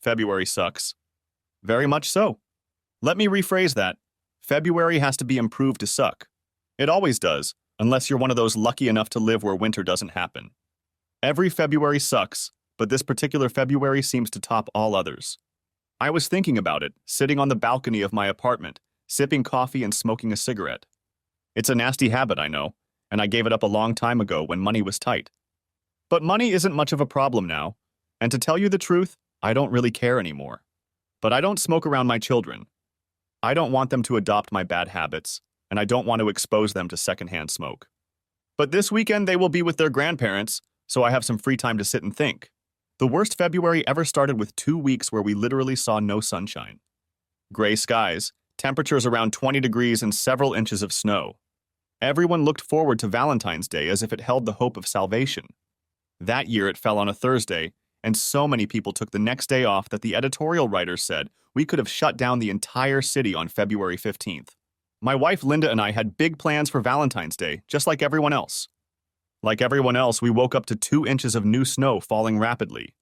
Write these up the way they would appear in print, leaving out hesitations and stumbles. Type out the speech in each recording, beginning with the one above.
February sucks. Very much so. Let me rephrase that. February has to be improved to suck. It always does, unless you're one of those lucky enough to live where winter doesn't happen. Every February sucks, but this particular February seems to top all others. I was thinking about it, sitting on the balcony of my apartment, sipping coffee and smoking a cigarette. It's a nasty habit, I know, and I gave it up a long time ago when money was tight. But money isn't much of a problem now, and to tell you the truth, I don't really care anymore. But I don't smoke around my children. I don't want them to adopt my bad habits, and I don't want to expose them to secondhand smoke. But this weekend they will be with their grandparents, so I have some free time to sit and think. The worst February ever started with 2 weeks where we literally saw no sunshine. Gray skies, temperatures around 20 degrees and several inches of snow. Everyone looked forward to Valentine's Day as if it held the hope of salvation. That year it fell on a Thursday, and so many people took the next day off that the editorial writers said we could have shut down the entire city on February 15th. My wife Linda and I had big plans for Valentine's Day, just like everyone else. Like everyone else, we woke up to 2 inches of new snow falling rapidly.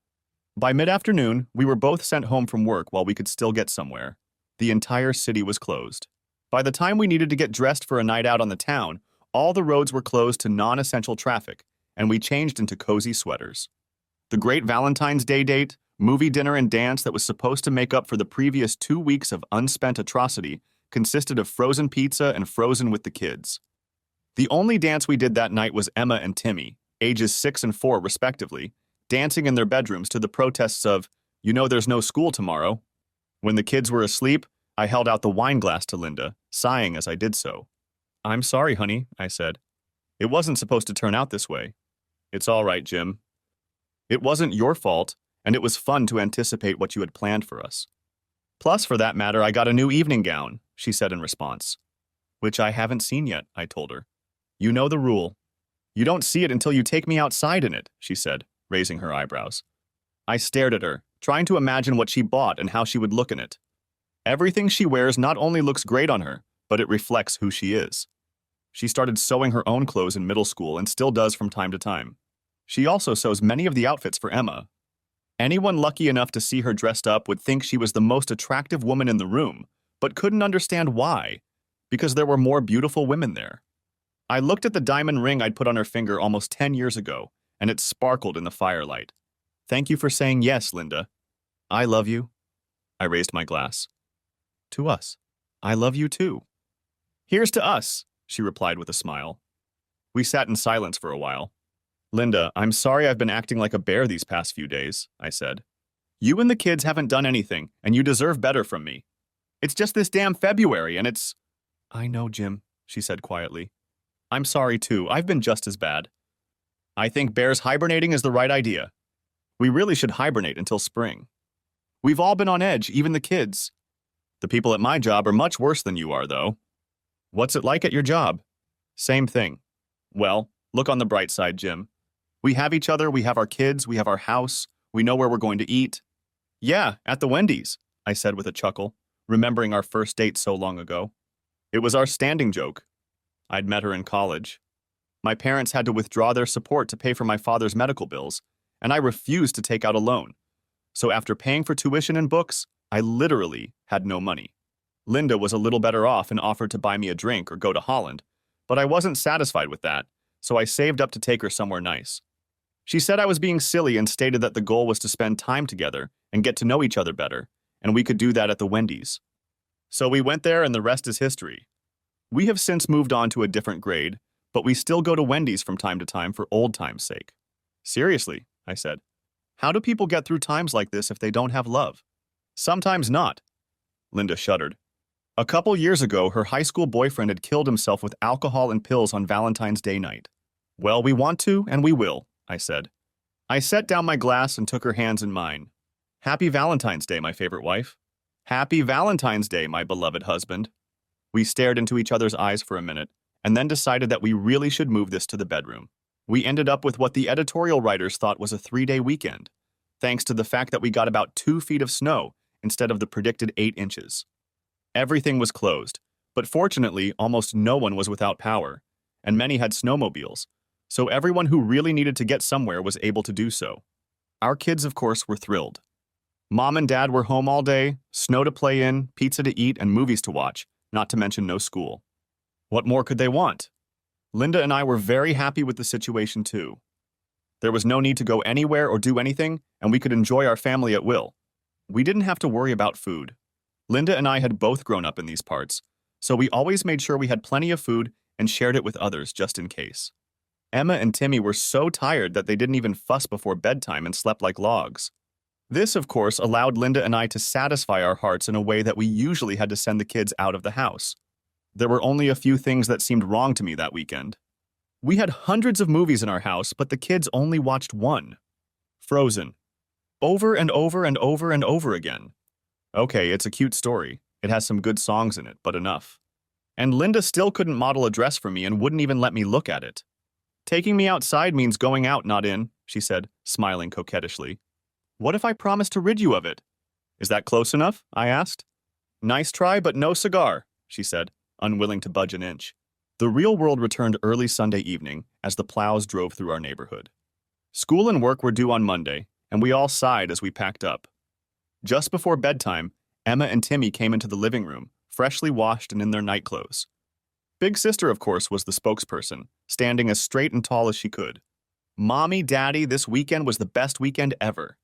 By mid-afternoon, we were both sent home from work while we could still get somewhere. The entire city was closed. By the time we needed to get dressed for a night out on the town, all the roads were closed to non-essential traffic, and we changed into cozy sweaters. The great Valentine's Day date, movie dinner and dance that was supposed to make up for the previous 2 weeks of unspent atrocity consisted of frozen pizza and Frozen with the kids. The only dance we did that night was Emma and Timmy, ages 6 and 4 respectively, dancing in their bedrooms to the protests of, "You know there's no school tomorrow." When the kids were asleep, I held out the wine glass to Linda, sighing as I did so. "I'm sorry, honey," I said. "It wasn't supposed to turn out this way." "It's all right, Jim. It wasn't your fault, and it was fun to anticipate what you had planned for us. Plus, for that matter, I got a new evening gown," she said in response. "Which I haven't seen yet," I told her. "You know the rule. You don't see it until you take me outside in it," she said, raising her eyebrows. I stared at her, trying to imagine what she bought and how she would look in it. Everything she wears not only looks great on her, but it reflects who she is. She started sewing her own clothes in middle school and still does from time to time. She also sews many of the outfits for Emma. Anyone lucky enough to see her dressed up would think she was the most attractive woman in the room, but couldn't understand why, because there were more beautiful women there. I looked at the diamond ring I'd put on her finger almost 10 years ago, and it sparkled in the firelight. "Thank you for saying yes, Linda. I love you." I raised my glass. "To us. I love you too." "Here's to us," she replied with a smile. We sat in silence for a while. "Linda, I'm sorry I've been acting like a bear these past few days," I said. "You and the kids haven't done anything, and you deserve better from me. It's just this damn February, and it's—" "I know, Jim," she said quietly. "I'm sorry, too. I've been just as bad. I think bears hibernating is the right idea. We really should hibernate until spring. We've all been on edge, even the kids. The people at my job are much worse than you are, though." "What's it like at your job?" "Same thing." "Well, look on the bright side, Jim. We have each other, we have our kids, we have our house, we know where we're going to eat." "Yeah, at the Wendy's," I said with a chuckle, remembering our first date so long ago. It was our standing joke. I'd met her in college. My parents had to withdraw their support to pay for my father's medical bills, and I refused to take out a loan. So after paying for tuition and books, I literally had no money. Linda was a little better off and offered to buy me a drink or go to Holland, but I wasn't satisfied with that, so I saved up to take her somewhere nice. She said I was being silly and stated that the goal was to spend time together and get to know each other better, and we could do that at the Wendy's. So we went there and the rest is history. We have since moved on to a different grade, but we still go to Wendy's from time to time for old time's sake. "Seriously," I said. "How do people get through times like this if they don't have love?" "Sometimes not." Linda shuddered. A couple years ago, her high school boyfriend had killed himself with alcohol and pills on Valentine's Day night. "Well, we want to, and we will," I said. I set down my glass and took her hands in mine. "Happy Valentine's Day, my favorite wife." "Happy Valentine's Day, my beloved husband." We stared into each other's eyes for a minute, and then decided that we really should move this to the bedroom. We ended up with what the editorial writers thought was a 3-day weekend, thanks to the fact that we got about 2 feet of snow instead of the predicted 8 inches. Everything was closed, but fortunately, almost no one was without power, and many had snowmobiles, so everyone who really needed to get somewhere was able to do so. Our kids, of course, were thrilled. Mom and Dad were home all day, snow to play in, pizza to eat, and movies to watch, not to mention no school. What more could they want? Linda and I were very happy with the situation too. There was no need to go anywhere or do anything, and we could enjoy our family at will. We didn't have to worry about food. Linda and I had both grown up in these parts, so we always made sure we had plenty of food and shared it with others just in case. Emma and Timmy were so tired that they didn't even fuss before bedtime and slept like logs. This, of course, allowed Linda and I to satisfy our hearts in a way that we usually had to send the kids out of the house. There were only a few things that seemed wrong to me that weekend. We had hundreds of movies in our house, but the kids only watched one. Frozen. Over and over and over and over again. Okay, it's a cute story. It has some good songs in it, but enough. And Linda still couldn't model a dress for me and wouldn't even let me look at it. Taking me outside means going out, not in, she said, smiling coquettishly. What if I promise to rid you of it? Is that close enough? I asked. Nice try, but no cigar, she said, unwilling to budge an inch. The real world returned early Sunday evening as the plows drove through our neighborhood. School and work were due on Monday, and we all sighed as we packed up. Just before bedtime, Emma and Timmy came into the living room, freshly washed and in their nightclothes. Big Sister, of course, was the spokesperson, standing as straight and tall as she could. Mommy, Daddy, this weekend was the best weekend ever.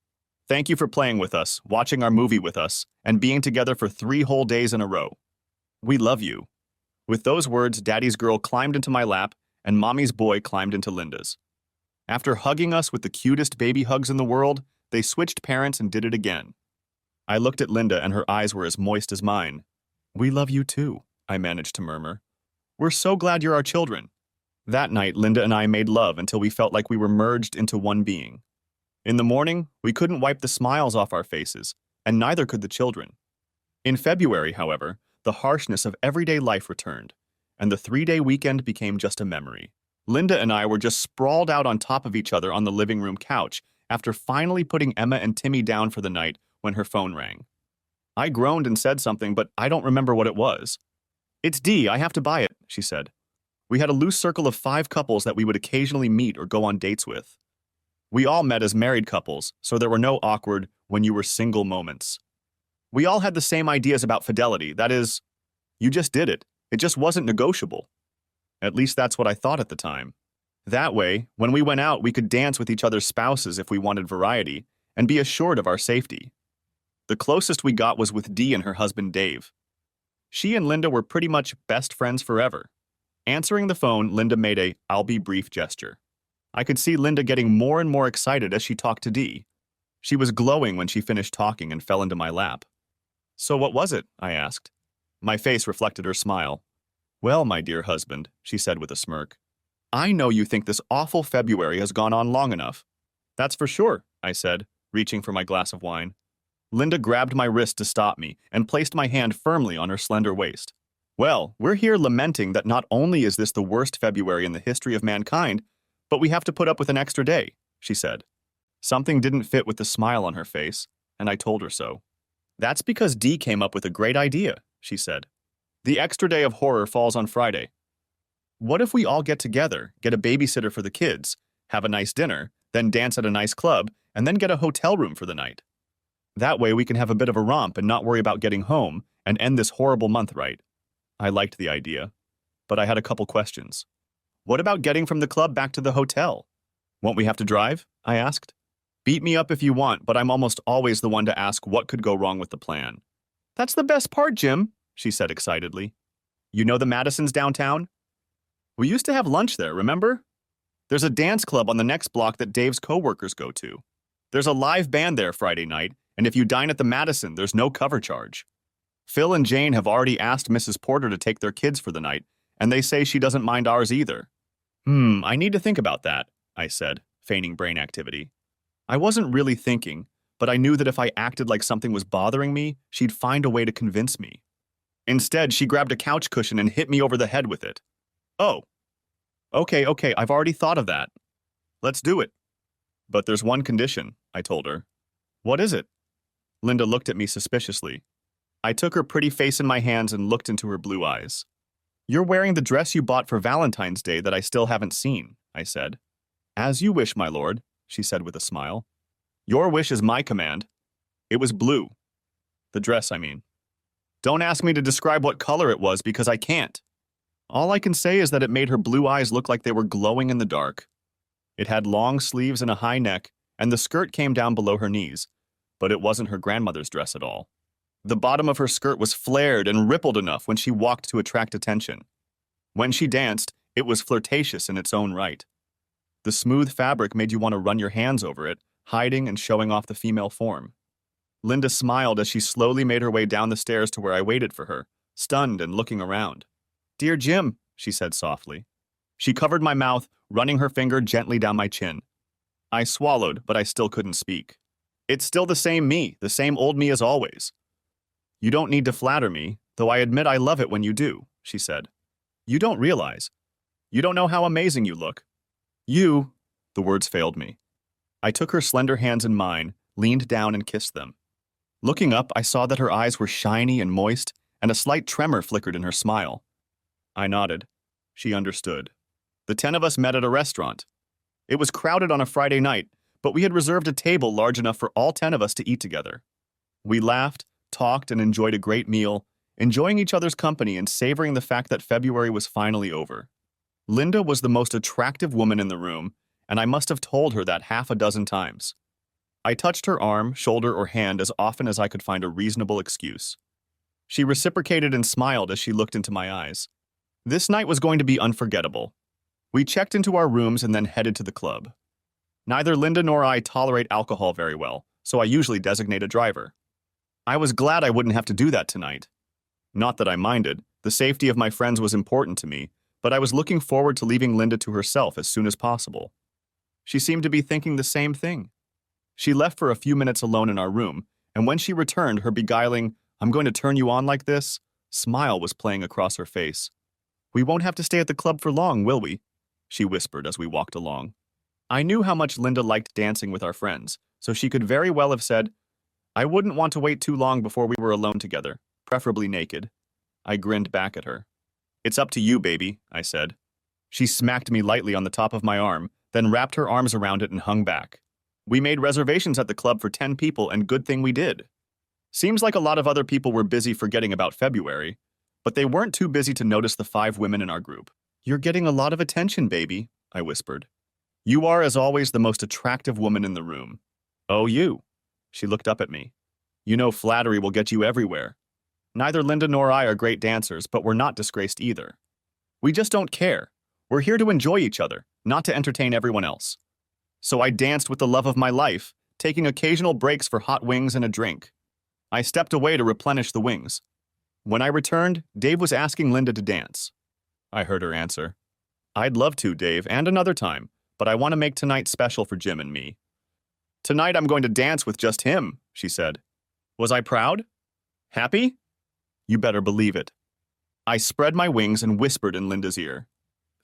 Thank you for playing with us, watching our movie with us, and being together for 3 whole days in a row. We love you. With those words, Daddy's girl climbed into my lap, and Mommy's boy climbed into Linda's. After hugging us with the cutest baby hugs in the world, they switched parents and did it again. I looked at Linda, and her eyes were as moist as mine. We love you too, I managed to murmur. We're so glad you're our children. That night, Linda and I made love until we felt like we were merged into one being. In the morning, we couldn't wipe the smiles off our faces, and neither could the children. In February, however, the harshness of everyday life returned, and the 3-day weekend became just a memory. Linda and I were just sprawled out on top of each other on the living room couch after finally putting Emma and Timmy down for the night when her phone rang. I groaned and said something, but I don't remember what it was. It's Dee, I have to buy it, she said. We had a loose circle of 5 couples that we would occasionally meet or go on dates with. We all met as married couples, so there were no awkward when you were single moments. We all had the same ideas about fidelity, that is, you just did it. It just wasn't negotiable. At least that's what I thought at the time. That way, when we went out, we could dance with each other's spouses if we wanted variety, and be assured of our safety. The closest we got was with Dee and her husband Dave. She and Linda were pretty much best friends forever. Answering the phone, Linda made a "I'll be brief" gesture. I could see Linda getting more and more excited as she talked to Dee. She was glowing when she finished talking and fell into my lap. So what was it? I asked. My face reflected her smile. Well, my dear husband, she said with a smirk, I know you think this awful February has gone on long enough. That's for sure, I said, reaching for my glass of wine. Linda grabbed my wrist to stop me and placed my hand firmly on her slender waist. Well, we're here lamenting that not only is this the worst February in the history of mankind, but we have to put up with an extra day, she said. Something didn't fit with the smile on her face, and I told her so. That's because Dee came up with a great idea, she said. The extra day of horror falls on Friday. What if we all get together, get a babysitter for the kids, have a nice dinner, then dance at a nice club, and then get a hotel room for the night? That way we can have a bit of a romp and not worry about getting home and end this horrible month right. I liked the idea, but I had a couple questions. What about getting from the club back to the hotel? Won't we have to drive? I asked. Beat me up if you want, but I'm almost always the one to ask what could go wrong with the plan. That's the best part, Jim, she said excitedly. You know the Madisons downtown? We used to have lunch there, remember? There's a dance club on the next block that Dave's coworkers go to. There's a live band there Friday night, and if you dine at the Madison, there's no cover charge. Phil and Jane have already asked Mrs. Porter to take their kids for the night, and they say she doesn't mind ours either. I need to think about that, I said, feigning brain activity. I wasn't really thinking, but I knew that if I acted like something was bothering me, she'd find a way to convince me. Instead, she grabbed a couch cushion and hit me over the head with it. Oh. Okay, I've already thought of that. Let's do it. But there's one condition, I told her. What is it? Linda looked at me suspiciously. I took her pretty face in my hands and looked into her blue eyes. You're wearing the dress you bought for Valentine's Day that I still haven't seen, I said. As you wish, my lord, she said with a smile. Your wish is my command. It was blue. The dress, I mean. Don't ask me to describe what color it was because I can't. All I can say is that it made her blue eyes look like they were glowing in the dark. It had long sleeves and a high neck, and the skirt came down below her knees, but it wasn't her grandmother's dress at all. The bottom of her skirt was flared and rippled enough when she walked to attract attention. When she danced, it was flirtatious in its own right. The smooth fabric made you want to run your hands over it, hiding and showing off the female form. Linda smiled as she slowly made her way down the stairs to where I waited for her, stunned and looking around. "Dear Jim," she said softly. She covered my mouth, running her finger gently down my chin. I swallowed, but I still couldn't speak. "It's still the same me, the same old me as always." "You don't need to flatter me, though I admit I love it when you do," she said. "You don't realize. You don't know how amazing you look." "You," the words failed me. I took her slender hands in mine, leaned down and kissed them. Looking up, I saw that her eyes were shiny and moist, and a slight tremor flickered in her smile. I nodded. She understood. The 10 of us met at a restaurant. It was crowded on a Friday night, but we had reserved a table large enough for all 10 of us to eat together. We laughed, talked, and enjoyed a great meal, enjoying each other's company and savoring the fact that February was finally over. Linda was the most attractive woman in the room, and I must have told her that half a dozen times. I touched her arm, shoulder, or hand as often as I could find a reasonable excuse. She reciprocated and smiled as she looked into my eyes. This night was going to be unforgettable. We checked into our rooms and then headed to the club. Neither Linda nor I tolerate alcohol very well, so I usually designate a driver. I was glad I wouldn't have to do that tonight. Not that I minded. The safety of my friends was important to me, but I was looking forward to leaving Linda to herself as soon as possible. She seemed to be thinking the same thing. She left for a few minutes alone in our room, and when she returned, her beguiling, "I'm going to turn you on like this," smile was playing across her face. "We won't have to stay at the club for long, will we?" she whispered as we walked along. I knew how much Linda liked dancing with our friends, so she could very well have said, "I wouldn't want to wait too long before we were alone together, preferably naked." I grinned back at her. "It's up to you, baby," I said. She smacked me lightly on the top of my arm, then wrapped her arms around it and hung back. We made reservations at the club for 10 people, and good thing we did. Seems like a lot of other people were busy forgetting about February, but they weren't too busy to notice the 5 women in our group. "You're getting a lot of attention, baby," I whispered. "You are, as always, the most attractive woman in the room." "Oh, you." She looked up at me. "You know flattery will get you everywhere. Neither Linda nor I are great dancers, but we're not disgraced either. We just don't care. We're here to enjoy each other, not to entertain everyone else." So I danced with the love of my life, taking occasional breaks for hot wings and a drink. I stepped away to replenish the wings. When I returned, Dave was asking Linda to dance. I heard her answer. "I'd love to, Dave, and another time, but I want to make tonight special for Jim and me." "Tonight I'm going to dance with just him," she said. Was I proud? Happy? You better believe it. I spread my wings and whispered in Linda's ear.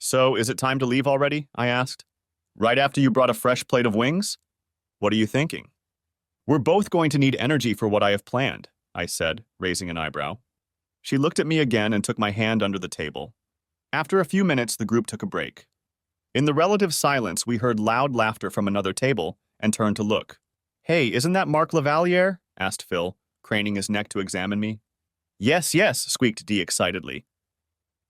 "So, is it time to leave already?" I asked. "Right after you brought a fresh plate of wings? What are you thinking?" "We're both going to need energy for what I have planned," I said, raising an eyebrow. She looked at me again and took my hand under the table. After a few minutes, the group took a break. In the relative silence, we heard loud laughter from another table and turned to look. "Hey, isn't that Mark Lavaliere?" asked Phil, craning his neck to examine me. "Yes, yes," squeaked Dee excitedly.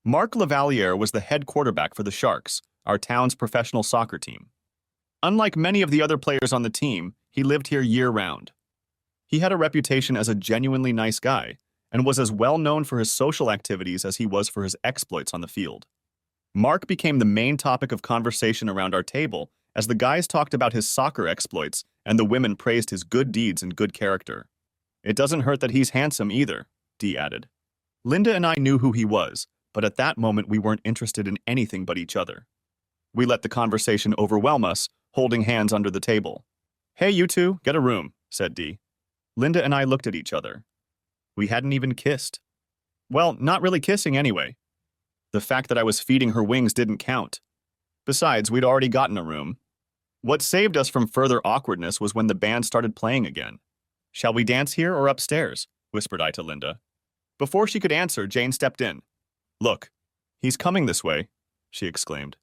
Mark Lavaliere was the head quarterback for the Sharks, our town's professional soccer team. Unlike many of the other players on the team, he lived here year-round. He had a reputation as a genuinely nice guy, and was as well known for his social activities as he was for his exploits on the field. Mark became the main topic of conversation around our table as the guys talked about his soccer exploits and the women praised his good deeds and good character. "It doesn't hurt that he's handsome either," Dee added. Linda and I knew who he was, but at that moment we weren't interested in anything but each other. We let the conversation overwhelm us, holding hands under the table. "Hey, you two, get a room," said Dee. Linda and I looked at each other. We hadn't even kissed. Well, not really kissing anyway. The fact that I was feeding her wings didn't count. Besides, we'd already gotten a room. What saved us from further awkwardness was when the band started playing again. "Shall we dance here or upstairs?" whispered I to Linda. Before she could answer, Jane stepped in. "Look, he's coming this way," she exclaimed.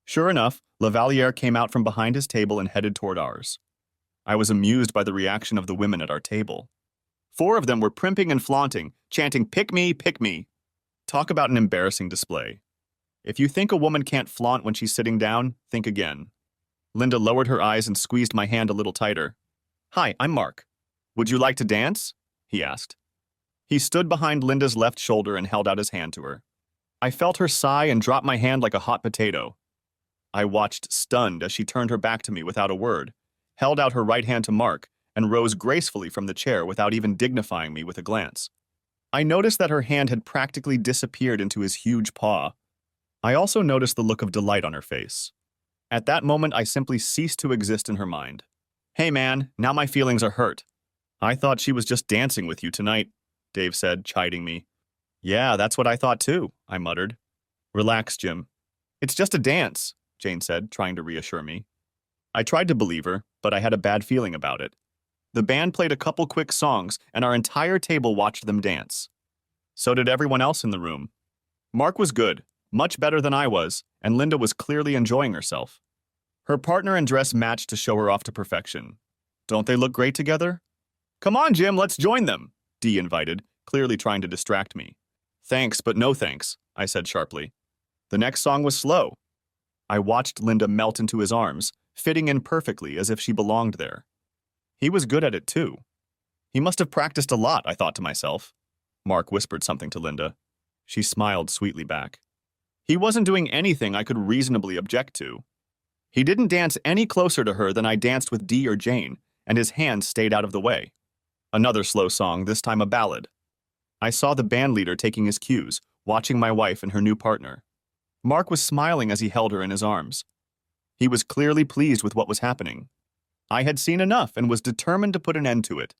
Sure enough, Lavaliere came out from behind his table and headed toward ours. I was amused by the reaction of the women at our table. 4 of them were primping and flaunting, chanting, "Pick me, pick me." Talk about an embarrassing display. If you think a woman can't flaunt when she's sitting down, think again. Linda lowered her eyes and squeezed my hand a little tighter. "Hi, I'm Mark. Would you like to dance?" he asked. He stood behind Linda's left shoulder and held out his hand to her. I felt her sigh and dropped my hand like a hot potato. I watched, stunned, as she turned her back to me without a word, held out her right hand to Mark, and rose gracefully from the chair without even dignifying me with a glance. I noticed that her hand had practically disappeared into his huge paw. I also noticed the look of delight on her face. At that moment, I simply ceased to exist in her mind. "Hey man, now my feelings are hurt." "I thought she was just dancing with you tonight," Dave said, chiding me. "Yeah, that's what I thought too," I muttered. "Relax, Jim. It's just a dance," Jane said, trying to reassure me. I tried to believe her, but I had a bad feeling about it. The band played a couple quick songs, and our entire table watched them dance. So did everyone else in the room. Mark was good, much better than I was, and Linda was clearly enjoying herself. Her partner and dress matched to show her off to perfection. "Don't they look great together?" "Come on, Jim, let's join them," Dee invited, clearly trying to distract me. "Thanks, but no thanks," I said sharply. The next song was slow. I watched Linda melt into his arms, fitting in perfectly as if she belonged there. He was good at it too. He must have practiced a lot, I thought to myself. Mark whispered something to Linda. She smiled sweetly back. He wasn't doing anything I could reasonably object to. He didn't dance any closer to her than I danced with Dee or Jane, and his hands stayed out of the way. Another slow song, this time a ballad. I saw the band leader taking his cues, watching my wife and her new partner. Mark was smiling as he held her in his arms. He was clearly pleased with what was happening. I had seen enough and was determined to put an end to it.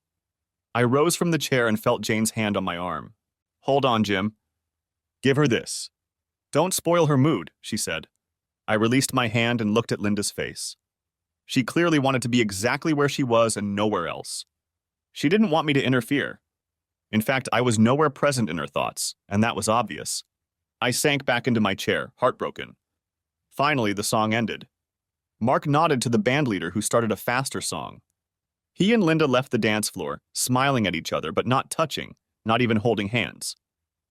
I rose from the chair and felt Jane's hand on my arm. "Hold on, Jim. Give her this." "Don't spoil her mood," she said. I released my hand and looked at Linda's face. She clearly wanted to be exactly where she was and nowhere else. She didn't want me to interfere. In fact, I was nowhere present in her thoughts, and that was obvious. I sank back into my chair, heartbroken. Finally, the song ended. Mark nodded to the bandleader who started a faster song. He and Linda left the dance floor, smiling at each other but not touching, not even holding hands.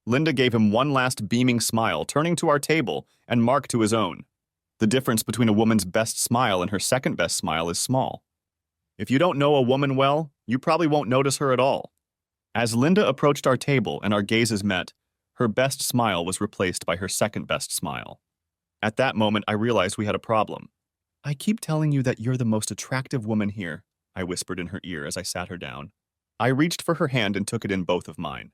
Linda gave him one last beaming smile, turning to our table, and Mark to his own. The difference between a woman's best smile and her second best smile is small. If you don't know a woman well, you probably won't notice her at all. As Linda approached our table and our gazes met, her best smile was replaced by her second best smile. At that moment, I realized we had a problem. "I keep telling you that you're the most attractive woman here," I whispered in her ear as I sat her down. I reached for her hand and took it in both of mine.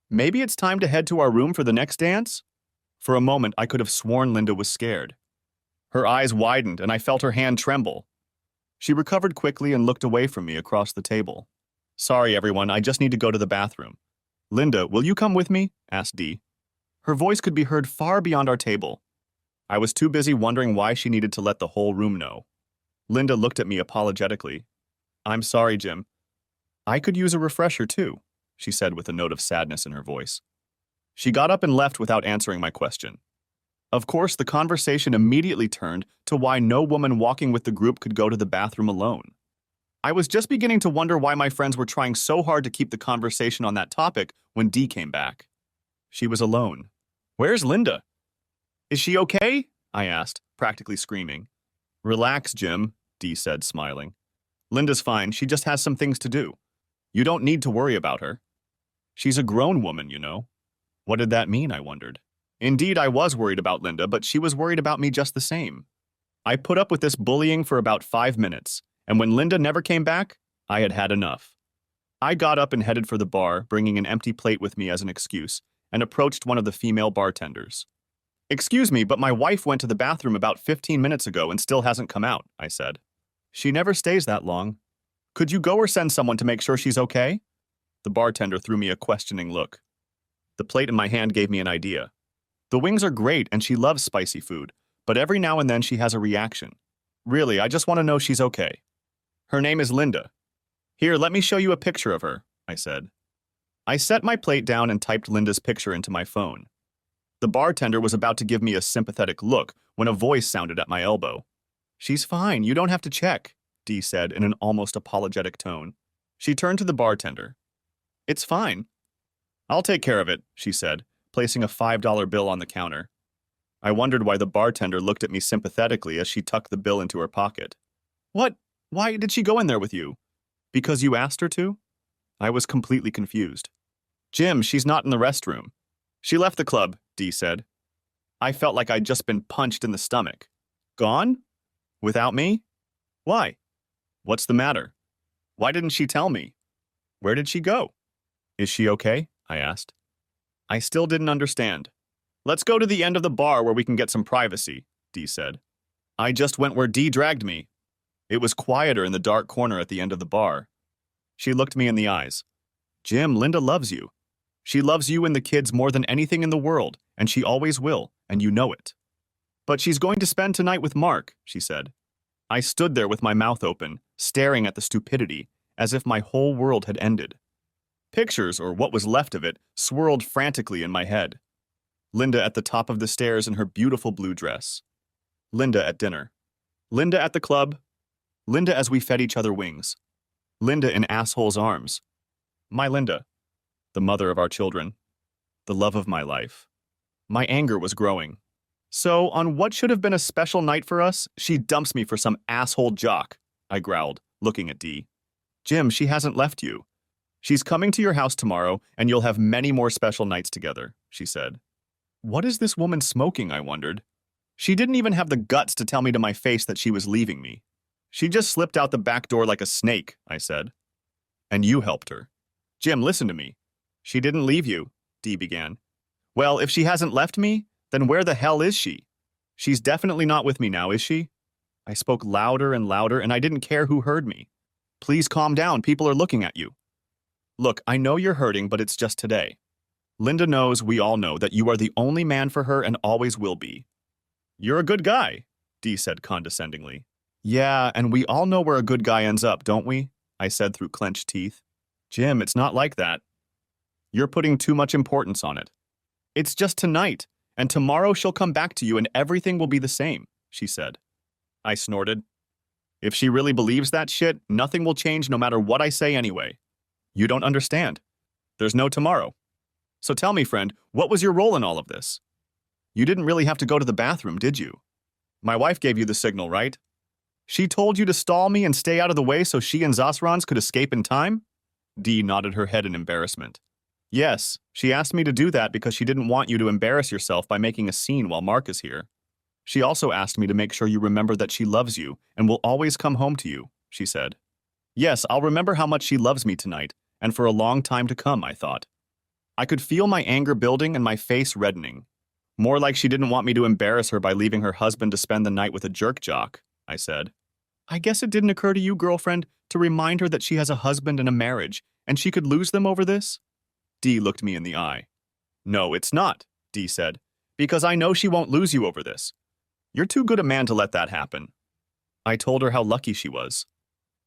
"Maybe it's time to head to our room for the next dance?" For a moment, I could have sworn Linda was scared. Her eyes widened, and I felt her hand tremble. She recovered quickly and looked away from me across the table. "Sorry, everyone, I just need to go to the bathroom." "Linda, will you come with me?" asked Dee. Her voice could be heard far beyond our table. I was too busy wondering why she needed to let the whole room know. Linda looked at me apologetically. "I'm sorry, Jim. I could use a refresher too," she said with a note of sadness in her voice. She got up and left without answering my question. Of course, the conversation immediately turned to why no woman walking with the group could go to the bathroom alone. I was just beginning to wonder why my friends were trying so hard to keep the conversation on that topic when Dee came back. She was alone. "Where's Linda?" "Is she okay?" I asked, practically screaming. "Relax, Jim," Dee said, smiling. "Linda's fine, she just has some things to do. You don't need to worry about her. She's a grown woman, you know." What did that mean, I wondered. Indeed, I was worried about Linda, but she was worried about me just the same. I put up with this bullying for about 5 minutes, and when Linda never came back, I had had enough. I got up and headed for the bar, bringing an empty plate with me as an excuse, and approached one of the female bartenders. "Excuse me, but my wife went to the bathroom about 15 minutes ago and still hasn't come out," I said. "She never stays that long. Could you go or send someone to make sure she's okay?" The bartender threw me a questioning look. The plate in my hand gave me an idea. The wings are great and she loves spicy food, but every now and then she has a reaction. Really, I just want to know she's okay. Her name is Linda. Here, let me show you a picture of her, I said. I set my plate down and typed Linda's picture into my phone. The bartender was about to give me a sympathetic look when a voice sounded at my elbow. "She's fine, you don't have to check," Dee said in an almost apologetic tone. She turned to the bartender. It's fine. I'll take care of it, she said, placing a $5 bill on the counter. I wondered why the bartender looked at me sympathetically as she tucked the bill into her pocket. What? Why did she go in there with you? Because you asked her to? I was completely confused. Jim, she's not in the restroom. She left the club, Dee said. I felt like I'd just been punched in the stomach. Gone? Without me? Why? What's the matter? Why didn't she tell me? Where did she go? Is she okay? I asked. I still didn't understand. Let's go to the end of the bar where we can get some privacy, Dee said. I just went where Dee dragged me. It was quieter in the dark corner at the end of the bar. She looked me in the eyes. Jim, Linda loves you. She loves you and the kids more than anything in the world, and she always will, and you know it. But she's going to spend tonight with Mark, she said. I stood there with my mouth open, staring at the stupidity, as if my whole world had ended. Pictures, or what was left of it, swirled frantically in my head. Linda at the top of the stairs in her beautiful blue dress. Linda at dinner. Linda at the club. Linda as we fed each other wings. Linda in asshole's arms. My Linda. The mother of our children. The love of my life. My anger was growing. So, on what should have been a special night for us, she dumps me for some asshole jock, I growled, looking at Dee. Jim, she hasn't left you. She's coming to your house tomorrow, and you'll have many more special nights together, she said. What is this woman smoking, I wondered. She didn't even have the guts to tell me to my face that she was leaving me. She just slipped out the back door like a snake, I said. And you helped her. Jim, listen to me. She didn't leave you, Dee began. Well, if she hasn't left me, then where the hell is she? She's definitely not with me now, is she? I spoke louder and louder, and I didn't care who heard me. Please calm down, people are looking at you. Look, I know you're hurting, but it's just today. Linda knows, we all know, that you are the only man for her and always will be. You're a good guy, Dee said condescendingly. Yeah, and we all know where a good guy ends up, don't we? I said through clenched teeth. Jim, it's not like that. You're putting too much importance on it. It's just tonight, and tomorrow she'll come back to you and everything will be the same, she said. I snorted. If she really believes that shit, nothing will change no matter what I say anyway. You don't understand. There's no tomorrow. So tell me, friend, what was your role in all of this? You didn't really have to go to the bathroom, did you? My wife gave you the signal, right? She told you to stall me and stay out of the way so she and Zasrans could escape in time? Dee nodded her head in embarrassment. Yes, she asked me to do that because she didn't want you to embarrass yourself by making a scene while Mark is here. She also asked me to make sure you remember that she loves you and will always come home to you, she said. Yes, I'll remember how much she loves me tonight, and for a long time to come, I thought. I could feel my anger building and my face reddening. More like she didn't want me to embarrass her by leaving her husband to spend the night with a jerk jock, I said. I guess it didn't occur to you, girlfriend, to remind her that she has a husband and a marriage, and she could lose them over this? Dee looked me in the eye. No, it's not, Dee said, because I know she won't lose you over this. You're too good a man to let that happen. I told her how lucky she was.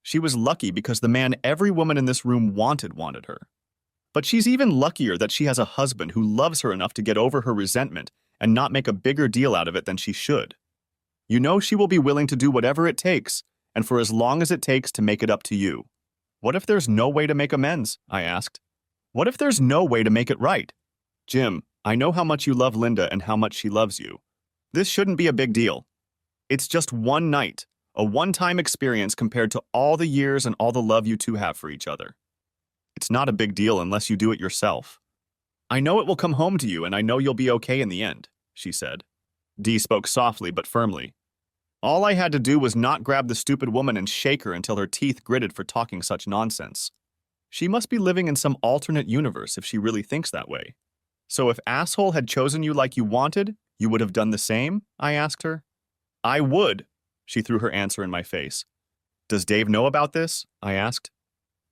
She was lucky because the man every woman in this room wanted her. But she's even luckier that she has a husband who loves her enough to get over her resentment and not make a bigger deal out of it than she should. You know she will be willing to do whatever it takes, and for as long as it takes to make it up to you. What if there's no way to make amends? I asked. What if there's no way to make it right? Jim, I know how much you love Linda and how much she loves you. This shouldn't be a big deal. It's just one night, a one-time experience compared to all the years and all the love you two have for each other. It's not a big deal unless you do it yourself. I know it will come home to you and I know you'll be okay in the end, she said. Dee spoke softly but firmly. All I had to do was not grab the stupid woman and shake her until her teeth gritted for talking such nonsense. She must be living in some alternate universe if she really thinks that way. So if asshole had chosen you like you wanted, you would have done the same? I asked her. I would, she threw her answer in my face. Does Dave know about this? I asked.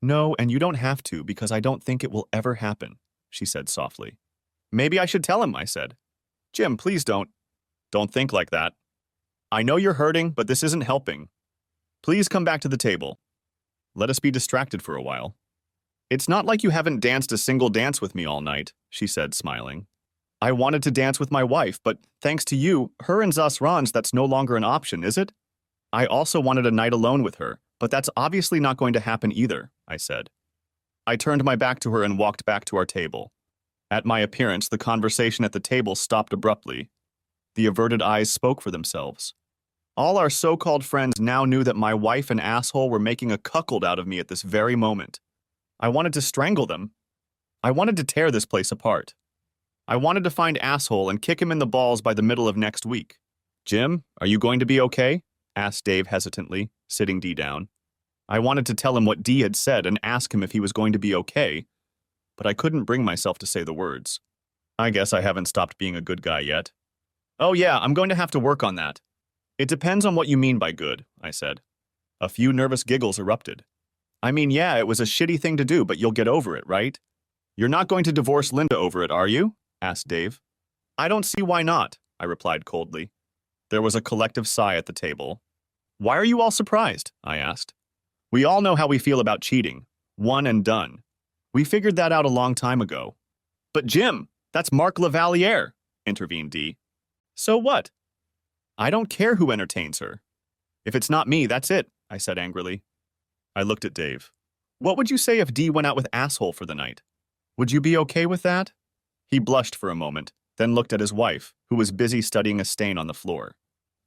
No, and you don't have to because I don't think it will ever happen, she said softly. Maybe I should tell him, I said. Jim, please don't. Don't think like that. I know you're hurting, but this isn't helping. Please come back to the table. Let us be distracted for a while. It's not like you haven't danced a single dance with me all night, she said, smiling. I wanted to dance with my wife, but thanks to you, her and Zasrans, that's no longer an option, is it? I also wanted a night alone with her, But that's obviously not going to happen either, I said. I turned my back to her and walked back to our table. At my appearance, the conversation at the table stopped abruptly. The averted eyes spoke for themselves. All our so-called friends now knew that my wife and asshole were making a cuckold out of me at this very moment. I wanted to strangle them. I wanted to tear this place apart. I wanted to find asshole and kick him in the balls by the middle of next week. Jim, are you going to be okay? Asked Dave hesitantly, sitting Dee down. I wanted to tell him what Dee had said and ask him if he was going to be okay, but I couldn't bring myself to say the words. I guess I haven't stopped being a good guy yet. Oh yeah, I'm going to have to work on that. It depends on what you mean by good, I said. A few nervous giggles erupted. I mean, yeah, it was a shitty thing to do, but you'll get over it, right? You're not going to divorce Linda over it, are you? Asked Dave. I don't see why not, I replied coldly. There was a collective sigh at the table. Why are you all surprised? I asked. We all know how we feel about cheating. One and done. We figured that out a long time ago. But Jim, that's Mark Lavaliere, intervened Dee. So what? I don't care who entertains her. If it's not me, that's it, I said angrily. I looked at Dave. What would you say if Dee went out with asshole for the night? Would you be okay with that? He blushed for a moment, then looked at his wife, who was busy studying a stain on the floor.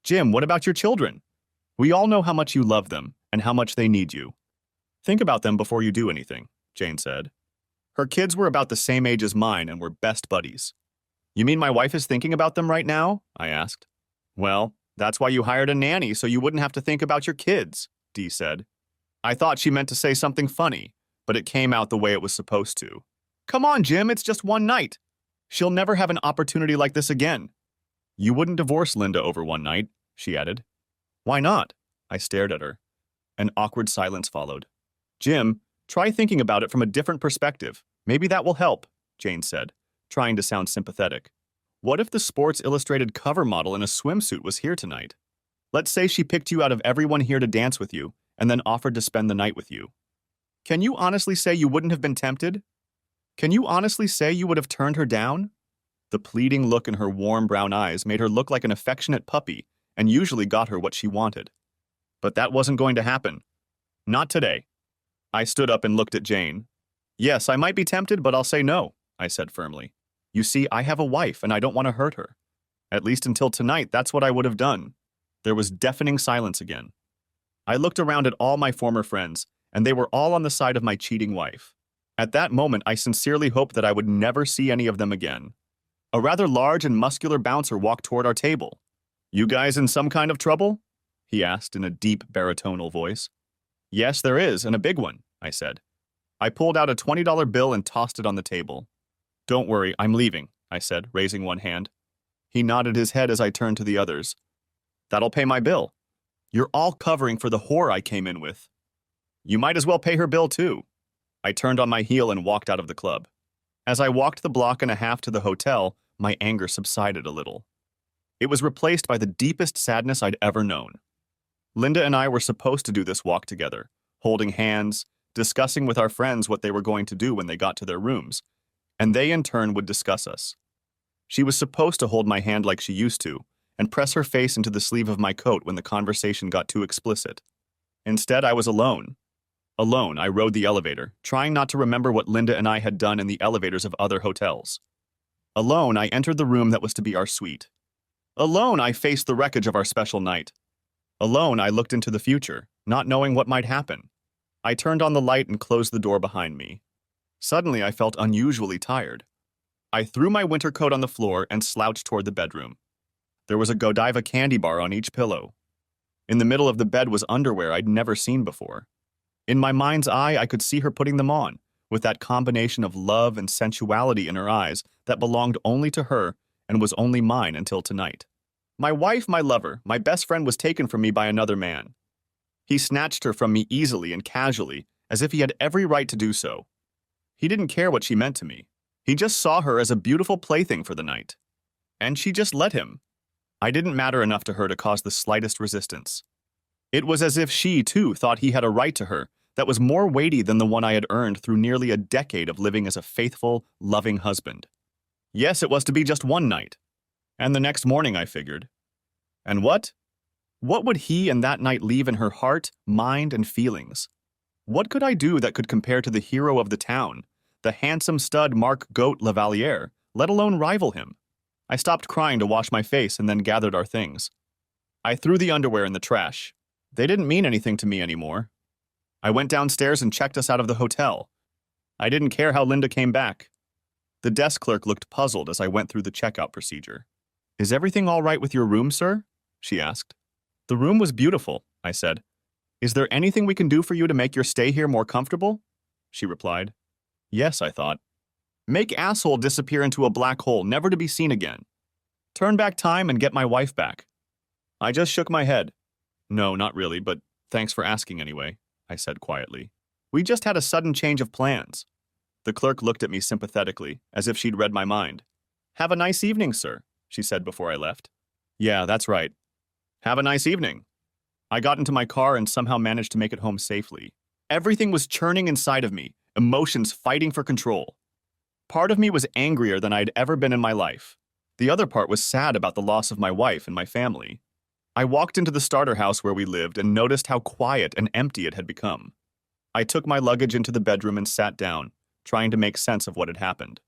Jim, what about your children? We all know how much you love them and how much they need you. Think about them before you do anything, Jane said. Her kids were about the same age as mine and were best buddies. You mean my wife is thinking about them right now? I asked. Well, that's why you hired a nanny so you wouldn't have to think about your kids, Dee said. I thought she meant to say something funny, but it came out the way it was supposed to. Come on, Jim, it's just one night. She'll never have an opportunity like this again. You wouldn't divorce Linda over one night, she added. Why not? I stared at her. An awkward silence followed. Jim, try thinking about it from a different perspective. Maybe that will help, Jane said, trying to sound sympathetic. What if the Sports Illustrated cover model in a swimsuit was here tonight? Let's say she picked you out of everyone here to dance with you and then offered to spend the night with you. Can you honestly say you wouldn't have been tempted? Can you honestly say you would have turned her down? The pleading look in her warm brown eyes made her look like an affectionate puppy and usually got her what she wanted. But that wasn't going to happen. Not today. I stood up and looked at Jane. Yes, I might be tempted, but I'll say no, I said firmly. You see, I have a wife and I don't want to hurt her. At least until tonight, that's what I would have done. There was deafening silence again. I looked around at all my former friends, and they were all on the side of my cheating wife. At that moment, I sincerely hoped that I would never see any of them again. A rather large and muscular bouncer walked toward our table. You guys in some kind of trouble? He asked in a deep baritonal voice. Yes, there is, and a big one, I said. I pulled out a $20 bill and tossed it on the table. Don't worry, I'm leaving, I said, raising one hand. He nodded his head as I turned to the others. That'll pay my bill. You're all covering for the whore I came in with. You might as well pay her bill, too. I turned on my heel and walked out of the club. As I walked the block and a half to the hotel, my anger subsided a little. It was replaced by the deepest sadness I'd ever known. Linda and I were supposed to do this walk together, holding hands, discussing with our friends what they were going to do when they got to their rooms, and they in turn would discuss us. She was supposed to hold my hand like she used to, and press her face into the sleeve of my coat when the conversation got too explicit. Instead, I was alone. Alone, I rode the elevator, trying not to remember what Linda and I had done in the elevators of other hotels. Alone, I entered the room that was to be our suite. Alone, I faced the wreckage of our special night. Alone, I looked into the future, not knowing what might happen. I turned on the light and closed the door behind me. Suddenly, I felt unusually tired. I threw my winter coat on the floor and slouched toward the bedroom. There was a Godiva candy bar on each pillow. In the middle of the bed was underwear I'd never seen before. In my mind's eye, I could see her putting them on, with that combination of love and sensuality in her eyes that belonged only to her and was only mine until tonight. My wife, my lover, my best friend was taken from me by another man. He snatched her from me easily and casually, as if he had every right to do so. He didn't care what she meant to me. He just saw her as a beautiful plaything for the night. And she just let him. I didn't matter enough to her to cause the slightest resistance. It was as if she, too, thought he had a right to her that was more weighty than the one I had earned through nearly a decade of living as a faithful, loving husband. Yes, it was to be just one night. And the next morning, I figured. And what? What would he and that night leave in her heart, mind, and feelings? What could I do that could compare to the hero of the town, the handsome stud Marc Goat Lavaliere, let alone rival him? I stopped crying to wash my face and then gathered our things. I threw the underwear in the trash. They didn't mean anything to me anymore. I went downstairs and checked us out of the hotel. I didn't care how Linda came back. The desk clerk looked puzzled as I went through the checkout procedure. "Is everything all right with your room, sir?" she asked. "The room was beautiful," I said. "Is there anything we can do for you to make your stay here more comfortable?" she replied. Yes, I thought. Make asshole disappear into a black hole, never to be seen again. Turn back time and get my wife back. I just shook my head. "No, not really, but thanks for asking anyway," I said quietly. "We just had a sudden change of plans." The clerk looked at me sympathetically, as if she'd read my mind. "Have a nice evening, sir," she said before I left. Yeah, that's right. Have a nice evening. I got into my car and somehow managed to make it home safely. Everything was churning inside of me, emotions fighting for control. Part of me was angrier than I'd ever been in my life. The other part was sad about the loss of my wife and my family. I walked into the starter house where we lived and noticed how quiet and empty it had become. I took my luggage into the bedroom and sat down, trying to make sense of what had happened.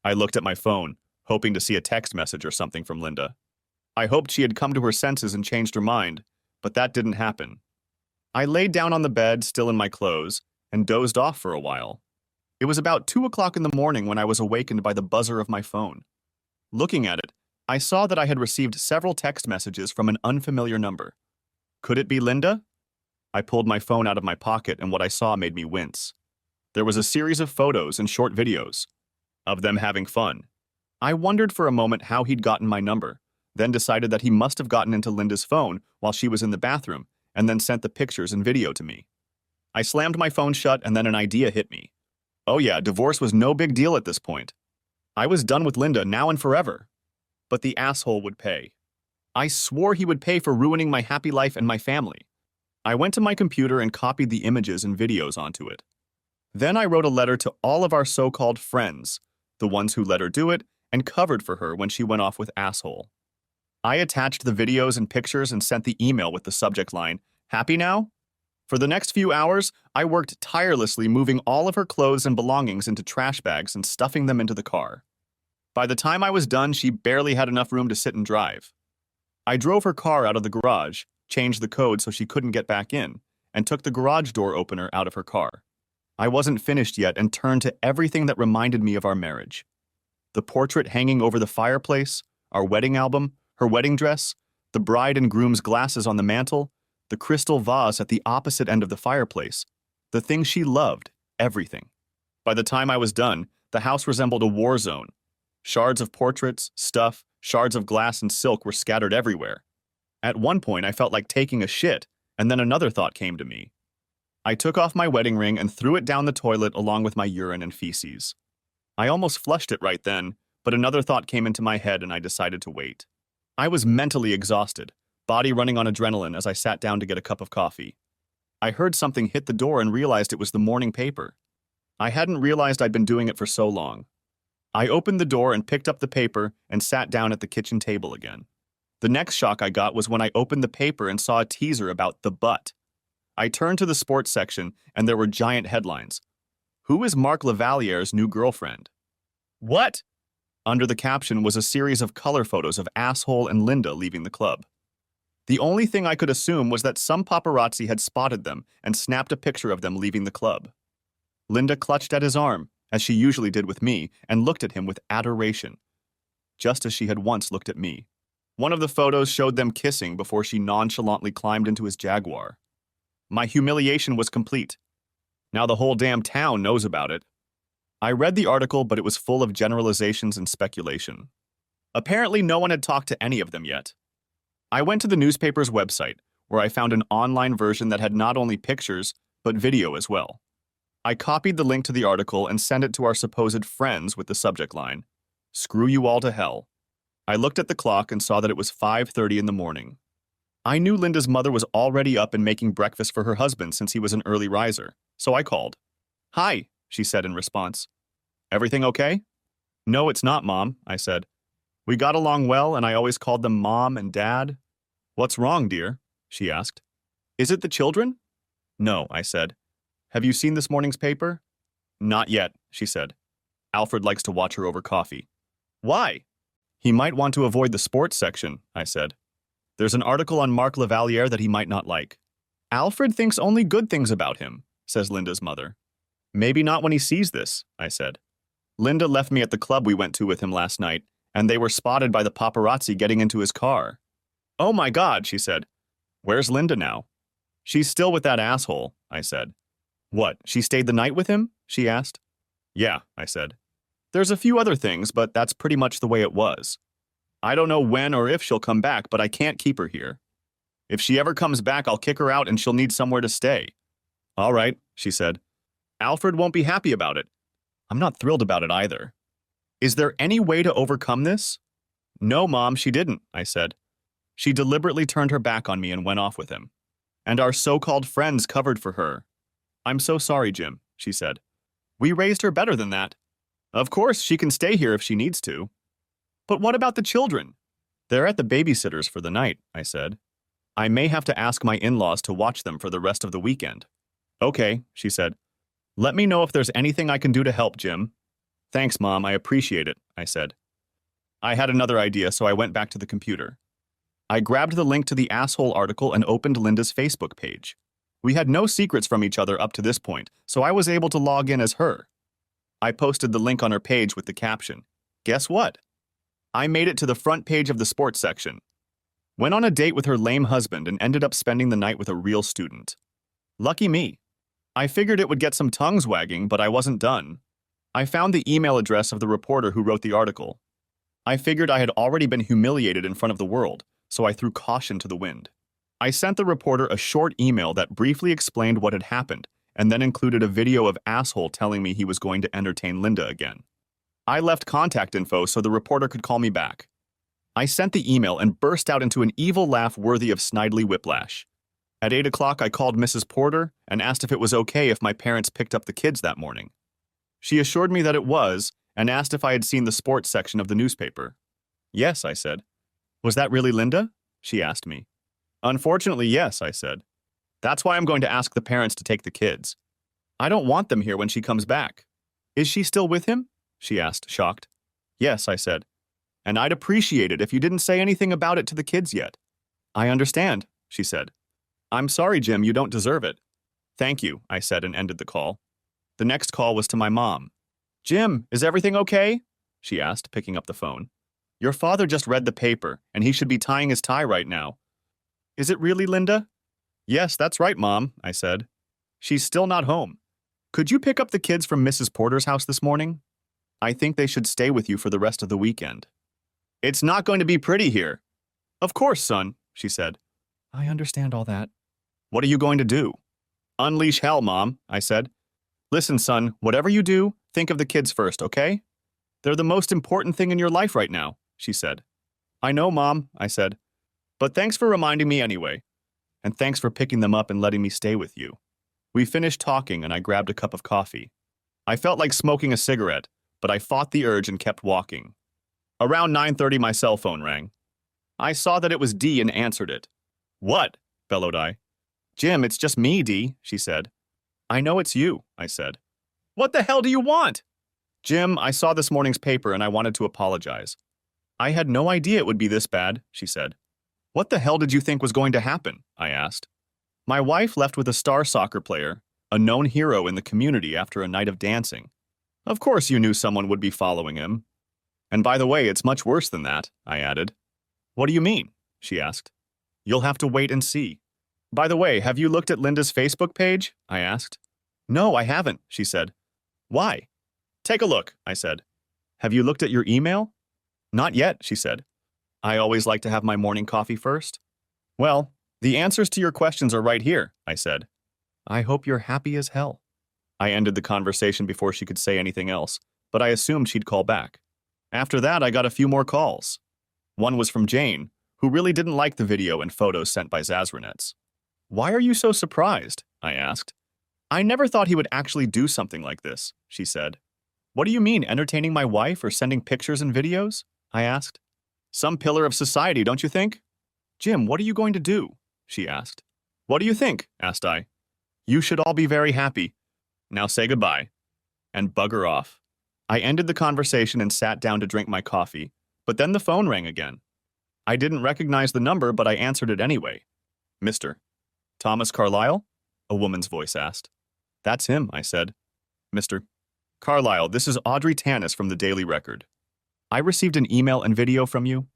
I looked at my phone, hoping to see a text message or something from Linda. I hoped she had come to her senses and changed her mind, but that didn't happen. I laid down on the bed, still in my clothes, and dozed off for a while. It was about 2 o'clock in the morning when I was awakened by the buzzer of my phone. Looking at it, I saw that I had received several text messages from an unfamiliar number. Could it be Linda? I pulled my phone out of my pocket and what I saw made me wince. There was a series of photos and short videos of them having fun. I wondered for a moment how he'd gotten my number, then decided that he must have gotten into Linda's phone while she was in the bathroom and then sent the pictures and video to me. I slammed my phone shut and then an idea hit me. Oh yeah, divorce was no big deal at this point. I was done with Linda now and forever. But the asshole would pay. I swore he would pay for ruining my happy life and my family. I went to my computer and copied the images and videos onto it. Then I wrote a letter to all of our so-called friends, the ones who let her do it, and covered for her when she went off with asshole. I attached the videos and pictures and sent the email with the subject line, "Happy now?" For the next few hours, I worked tirelessly moving all of her clothes and belongings into trash bags and stuffing them into the car. By the time I was done, she barely had enough room to sit and drive. I drove her car out of the garage, changed the code so she couldn't get back in, and took the garage door opener out of her car. I wasn't finished yet and turned to everything that reminded me of our marriage. The portrait hanging over the fireplace, our wedding album, her wedding dress, the bride and groom's glasses on the mantel, the crystal vase at the opposite end of the fireplace, the things she loved, everything. By the time I was done, the house resembled a war zone. Shards of portraits, stuff, shards of glass and silk were scattered everywhere. At one point, I felt like taking a shit, and then another thought came to me. I took off my wedding ring and threw it down the toilet along with my urine and feces. I almost flushed it right then, but another thought came into my head and I decided to wait. I was mentally exhausted, body running on adrenaline as I sat down to get a cup of coffee. I heard something hit the door and realized it was the morning paper. I hadn't realized I'd been doing it for so long. I opened the door and picked up the paper and sat down at the kitchen table again. The next shock I got was when I opened the paper and saw a teaser about the butt. I turned to the sports section and there were giant headlines. Who is Marc Lavaliere's new girlfriend? What? Under the caption was a series of color photos of asshole and Linda leaving the club. The only thing I could assume was that some paparazzi had spotted them and snapped a picture of them leaving the club. Linda clutched at his arm, as she usually did with me, and looked at him with adoration, just as she had once looked at me. One of the photos showed them kissing before she nonchalantly climbed into his Jaguar. My humiliation was complete. Now the whole damn town knows about it. I read the article, but it was full of generalizations and speculation. Apparently no one had talked to any of them yet. I went to the newspaper's website, where I found an online version that had not only pictures, but video as well. I copied the link to the article and sent it to our supposed friends with the subject line, "Screw you all to hell." I looked at the clock and saw that it was 5:30 in the morning. I knew Linda's mother was already up and making breakfast for her husband since he was an early riser, so I called. "Hi," she said in response. "Everything okay?" "No, it's not, Mom," I said. "We got along well and I always called them Mom and Dad." "What's wrong, dear?" she asked. Is it the children? No, I said. Have you seen this morning's paper? Not yet, she said. Alfred likes to watch her over coffee. Why? He might want to avoid the sports section, I said. There's an article on Marc Lavaliere that he might not like. Alfred thinks only good things about him, says Linda's mother. Maybe not when he sees this, I said. Linda left me at the club we went to with him last night, and they were spotted by the paparazzi getting into his car. Oh my God, she said. Where's Linda now? She's still with that asshole, I said. What, she stayed the night with him? She asked. Yeah, I said. There's a few other things, but that's pretty much the way it was. I don't know when or if she'll come back, but I can't keep her here. If she ever comes back, I'll kick her out and she'll need somewhere to stay. All right, she said. Alfred won't be happy about it. I'm not thrilled about it either. Is there any way to overcome this? No, Mom, she didn't, I said. She deliberately turned her back on me and went off with him. And our so-called friends covered for her. I'm so sorry, Jim, she said. We raised her better than that. Of course, she can stay here if she needs to. But what about the children? They're at the babysitter's for the night, I said. I may have to ask my in-laws to watch them for the rest of the weekend. Okay, she said. Let me know if there's anything I can do to help, Jim. Thanks, Mom, I appreciate it, I said. I had another idea, so I went back to the computer. I grabbed the link to the asshole article and opened Linda's Facebook page. We had no secrets from each other up to this point, so I was able to log in as her. I posted the link on her page with the caption, "Guess what? I made it to the front page of the sports section. Went on a date with her lame husband and ended up spending the night with a real student. Lucky me. I figured it would get some tongues wagging, but I wasn't done. I found the email address of the reporter who wrote the article. I figured I had already been humiliated in front of the world, so I threw caution to the wind. I sent the reporter a short email that briefly explained what had happened, and then included a video of asshole telling me he was going to entertain Linda again. I left contact info so the reporter could call me back. I sent the email and burst out into an evil laugh worthy of Snidely Whiplash. At 8 o'clock, I called Mrs. Porter and asked if it was okay if my parents picked up the kids that morning. She assured me that it was, and asked if I had seen the sports section of the newspaper. Yes, I said. Was that really Linda? She asked me. Unfortunately, yes, I said. That's why I'm going to ask the parents to take the kids. I don't want them here when she comes back. Is she still with him? She asked, shocked. Yes, I said. And I'd appreciate it if you didn't say anything about it to the kids yet. I understand, she said. I'm sorry, Jim, you don't deserve it. Thank you, I said and ended the call. The next call was to my mom. Jim, is everything okay? She asked, picking up the phone. Your father just read the paper, and he should be tying his tie right now. Is it really Linda? Yes, that's right, Mom, I said. She's still not home. Could you pick up the kids from Mrs. Porter's house this morning? I think they should stay with you for the rest of the weekend. It's not going to be pretty here. Of course, son, she said. I understand all that. What are you going to do? Unleash hell, Mom, I said. Listen, son, whatever you do, think of the kids first, okay? They're the most important thing in your life right now, she said. I know, Mom, I said. But thanks for reminding me anyway. And thanks for picking them up and letting me stay with you. We finished talking and I grabbed a cup of coffee. I felt like smoking a cigarette, but I fought the urge and kept walking. Around 9:30, my cell phone rang. I saw that it was Dee and answered it. What? Bellowed I. Jim, it's just me, Dee, she said. I know it's you, I said. What the hell do you want? Jim, I saw this morning's paper and I wanted to apologize. I had no idea it would be this bad, she said. What the hell did you think was going to happen? I asked. My wife left with a star soccer player, a known hero in the community after a night of dancing. Of course you knew someone would be following him. And by the way, it's much worse than that, I added. What do you mean? She asked. You'll have to wait and see. By the way, have you looked at Linda's Facebook page? I asked. No, I haven't, she said. Why? Take a look, I said. Have you looked at your email? Not yet, she said. I always like to have my morning coffee first. Well, the answers to your questions are right here, I said. I hope you're happy as hell. I ended the conversation before she could say anything else, but I assumed she'd call back. After that, I got a few more calls. One was from Jane, who really didn't like the video and photos sent by Zazranets. Why are you so surprised? I asked. I never thought he would actually do something like this, she said. What do you mean, entertaining my wife or sending pictures and videos? I asked. Some pillar of society, don't you think? Jim, what are you going to do? she asked. What do you think? Asked I. You should all be very happy. Now say goodbye. And bugger off. I ended the conversation and sat down to drink my coffee, but then the phone rang again. I didn't recognize the number, but I answered it anyway. Mr. Thomas Carlyle? A woman's voice asked. That's him, I said. Mr. Carlyle, this is Audrey Tanis from the Daily Record. I received an email and video from you.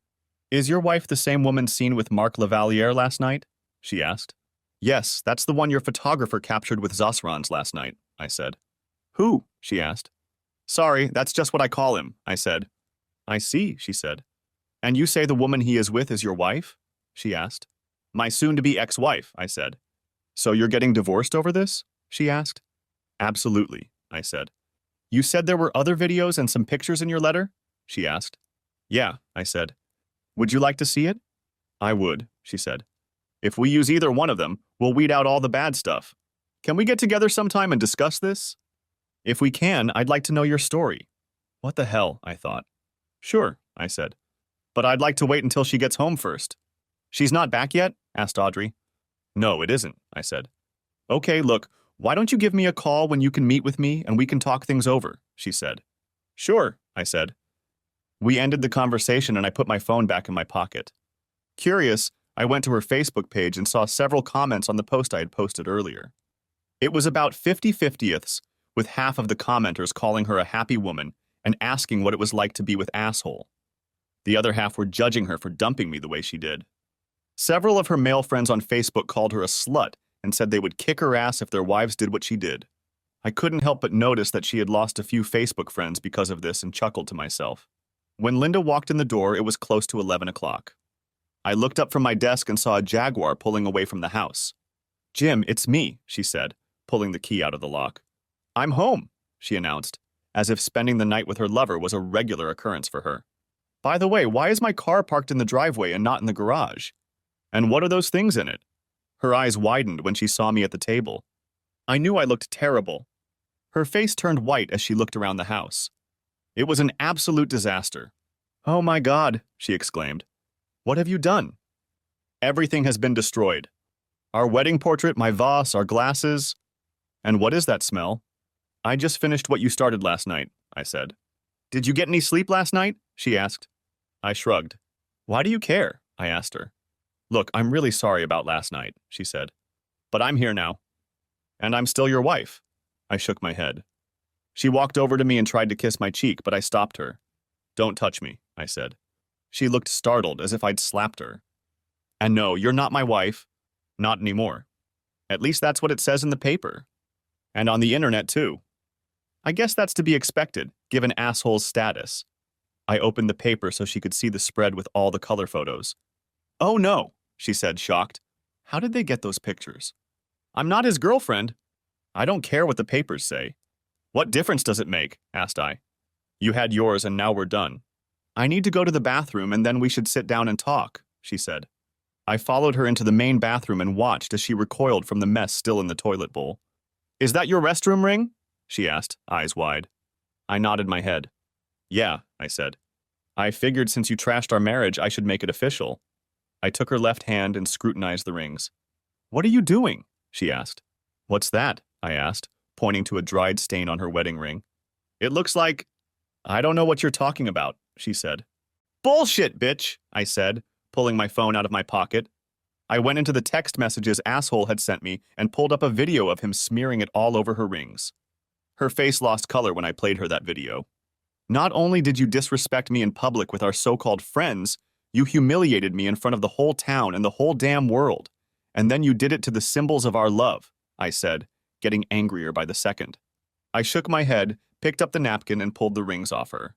Is your wife the same woman seen with Marc Lavaliere last night? She asked. Yes, that's the one your photographer captured with Zasrans last night, I said. Who? She asked. Sorry, that's just what I call him, I said. I see, she said. And you say the woman he is with is your wife? She asked. My soon-to-be ex-wife, I said. So you're getting divorced over this? She asked. Absolutely, I said. You said there were other videos and some pictures in your letter? She asked. Yeah, I said. Would you like to see it? I would, she said. If we use either one of them, we'll weed out all the bad stuff. Can we get together sometime and discuss this? If we can, I'd like to know your story. What the hell, I thought. Sure, I said. But I'd like to wait until she gets home first. She's not back yet? Asked Audrey. No, it isn't, I said. Okay, look, why don't you give me a call when you can meet with me and we can talk things over, she said. Sure, I said. We ended the conversation and I put my phone back in my pocket. Curious, I went to her Facebook page and saw several comments on the post I had posted earlier. It was about 50-50ths, with half of the commenters calling her a happy woman and asking what it was like to be with asshole. The other half were judging her for dumping me the way she did. Several of her male friends on Facebook called her a slut and said they would kick her ass if their wives did what she did. I couldn't help but notice that she had lost a few Facebook friends because of this and chuckled to myself. When Linda walked in the door, it was close to 11 o'clock. I looked up from my desk and saw a Jaguar pulling away from the house. Jim, it's me, she said, pulling the key out of the lock. I'm home, she announced, as if spending the night with her lover was a regular occurrence for her. By the way, why is my car parked in the driveway and not in the garage? And what are those things in it? Her eyes widened when she saw me at the table. I knew I looked terrible. Her face turned white as she looked around the house. It was an absolute disaster. Oh my God, she exclaimed. What have you done? Everything has been destroyed. Our wedding portrait, my vase, our glasses. And what is that smell? I just finished what you started last night, I said. Did you get any sleep last night? She asked. I shrugged. Why do you care? I asked her. Look, I'm really sorry about last night, she said. But I'm here now. And I'm still your wife. I shook my head. She walked over to me and tried to kiss my cheek, but I stopped her. Don't touch me, I said. She looked startled, as if I'd slapped her. And no, you're not my wife. Not anymore. At least that's what it says in the paper. And on the internet, too. I guess that's to be expected, given asshole's status. I opened the paper so she could see the spread with all the color photos. Oh no, she said, shocked. How did they get those pictures? I'm not his girlfriend. I don't care what the papers say. What difference does it make? Asked I. You had yours and now we're done. I need to go to the bathroom and then we should sit down and talk, she said. I followed her into the main bathroom and watched as she recoiled from the mess still in the toilet bowl. Is that your restroom ring? She asked, eyes wide. I nodded my head. Yeah, I said. I figured since you trashed our marriage, I should make it official. I took her left hand and scrutinized the rings. What are you doing? She asked. What's that? I asked, pointing to a dried stain on her wedding ring. It looks like... I don't know what you're talking about, she said. Bullshit, bitch, I said, pulling my phone out of my pocket. I went into the text messages asshole had sent me and pulled up a video of him smearing it all over her rings. Her face lost color when I played her that video. Not only did you disrespect me in public with our so-called friends, you humiliated me in front of the whole town and the whole damn world. And then you did it to the symbols of our love, I said, getting angrier by the second. I shook my head, picked up the napkin, and pulled the rings off her.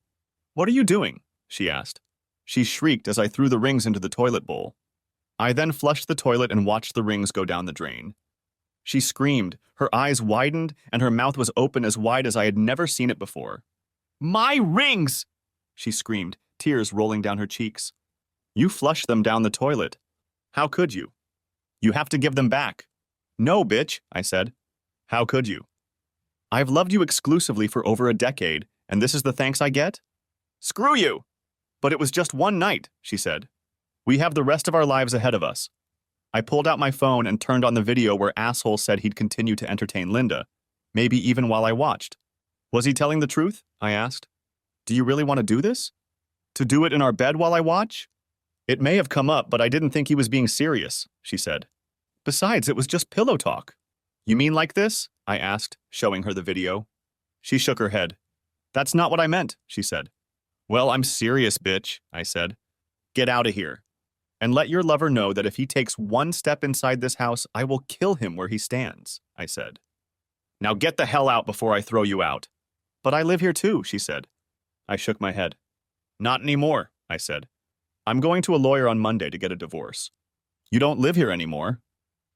What are you doing? She asked. She shrieked as I threw the rings into the toilet bowl. I then flushed the toilet and watched the rings go down the drain. She screamed, her eyes widened, and her mouth was open as wide as I had never seen it before. My rings! She screamed, tears rolling down her cheeks. You flushed them down the toilet. How could you? You have to give them back. No, bitch, I said. How could you? I've loved you exclusively for over a decade, and this is the thanks I get? Screw you! But it was just one night, she said. We have the rest of our lives ahead of us. I pulled out my phone and turned on the video where asshole said he'd continue to entertain Linda, maybe even while I watched. Was he telling the truth? I asked. Do you really want to do this? To do it in our bed while I watch? It may have come up, but I didn't think he was being serious, she said. Besides, it was just pillow talk. You mean like this? I asked, showing her the video. She shook her head. That's not what I meant, she said. Well, I'm serious, bitch, I said. Get out of here. And let your lover know that if he takes one step inside this house, I will kill him where he stands, I said. Now get the hell out before I throw you out. But I live here too, she said. I shook my head. Not anymore, I said. I'm going to a lawyer on Monday to get a divorce. You don't live here anymore.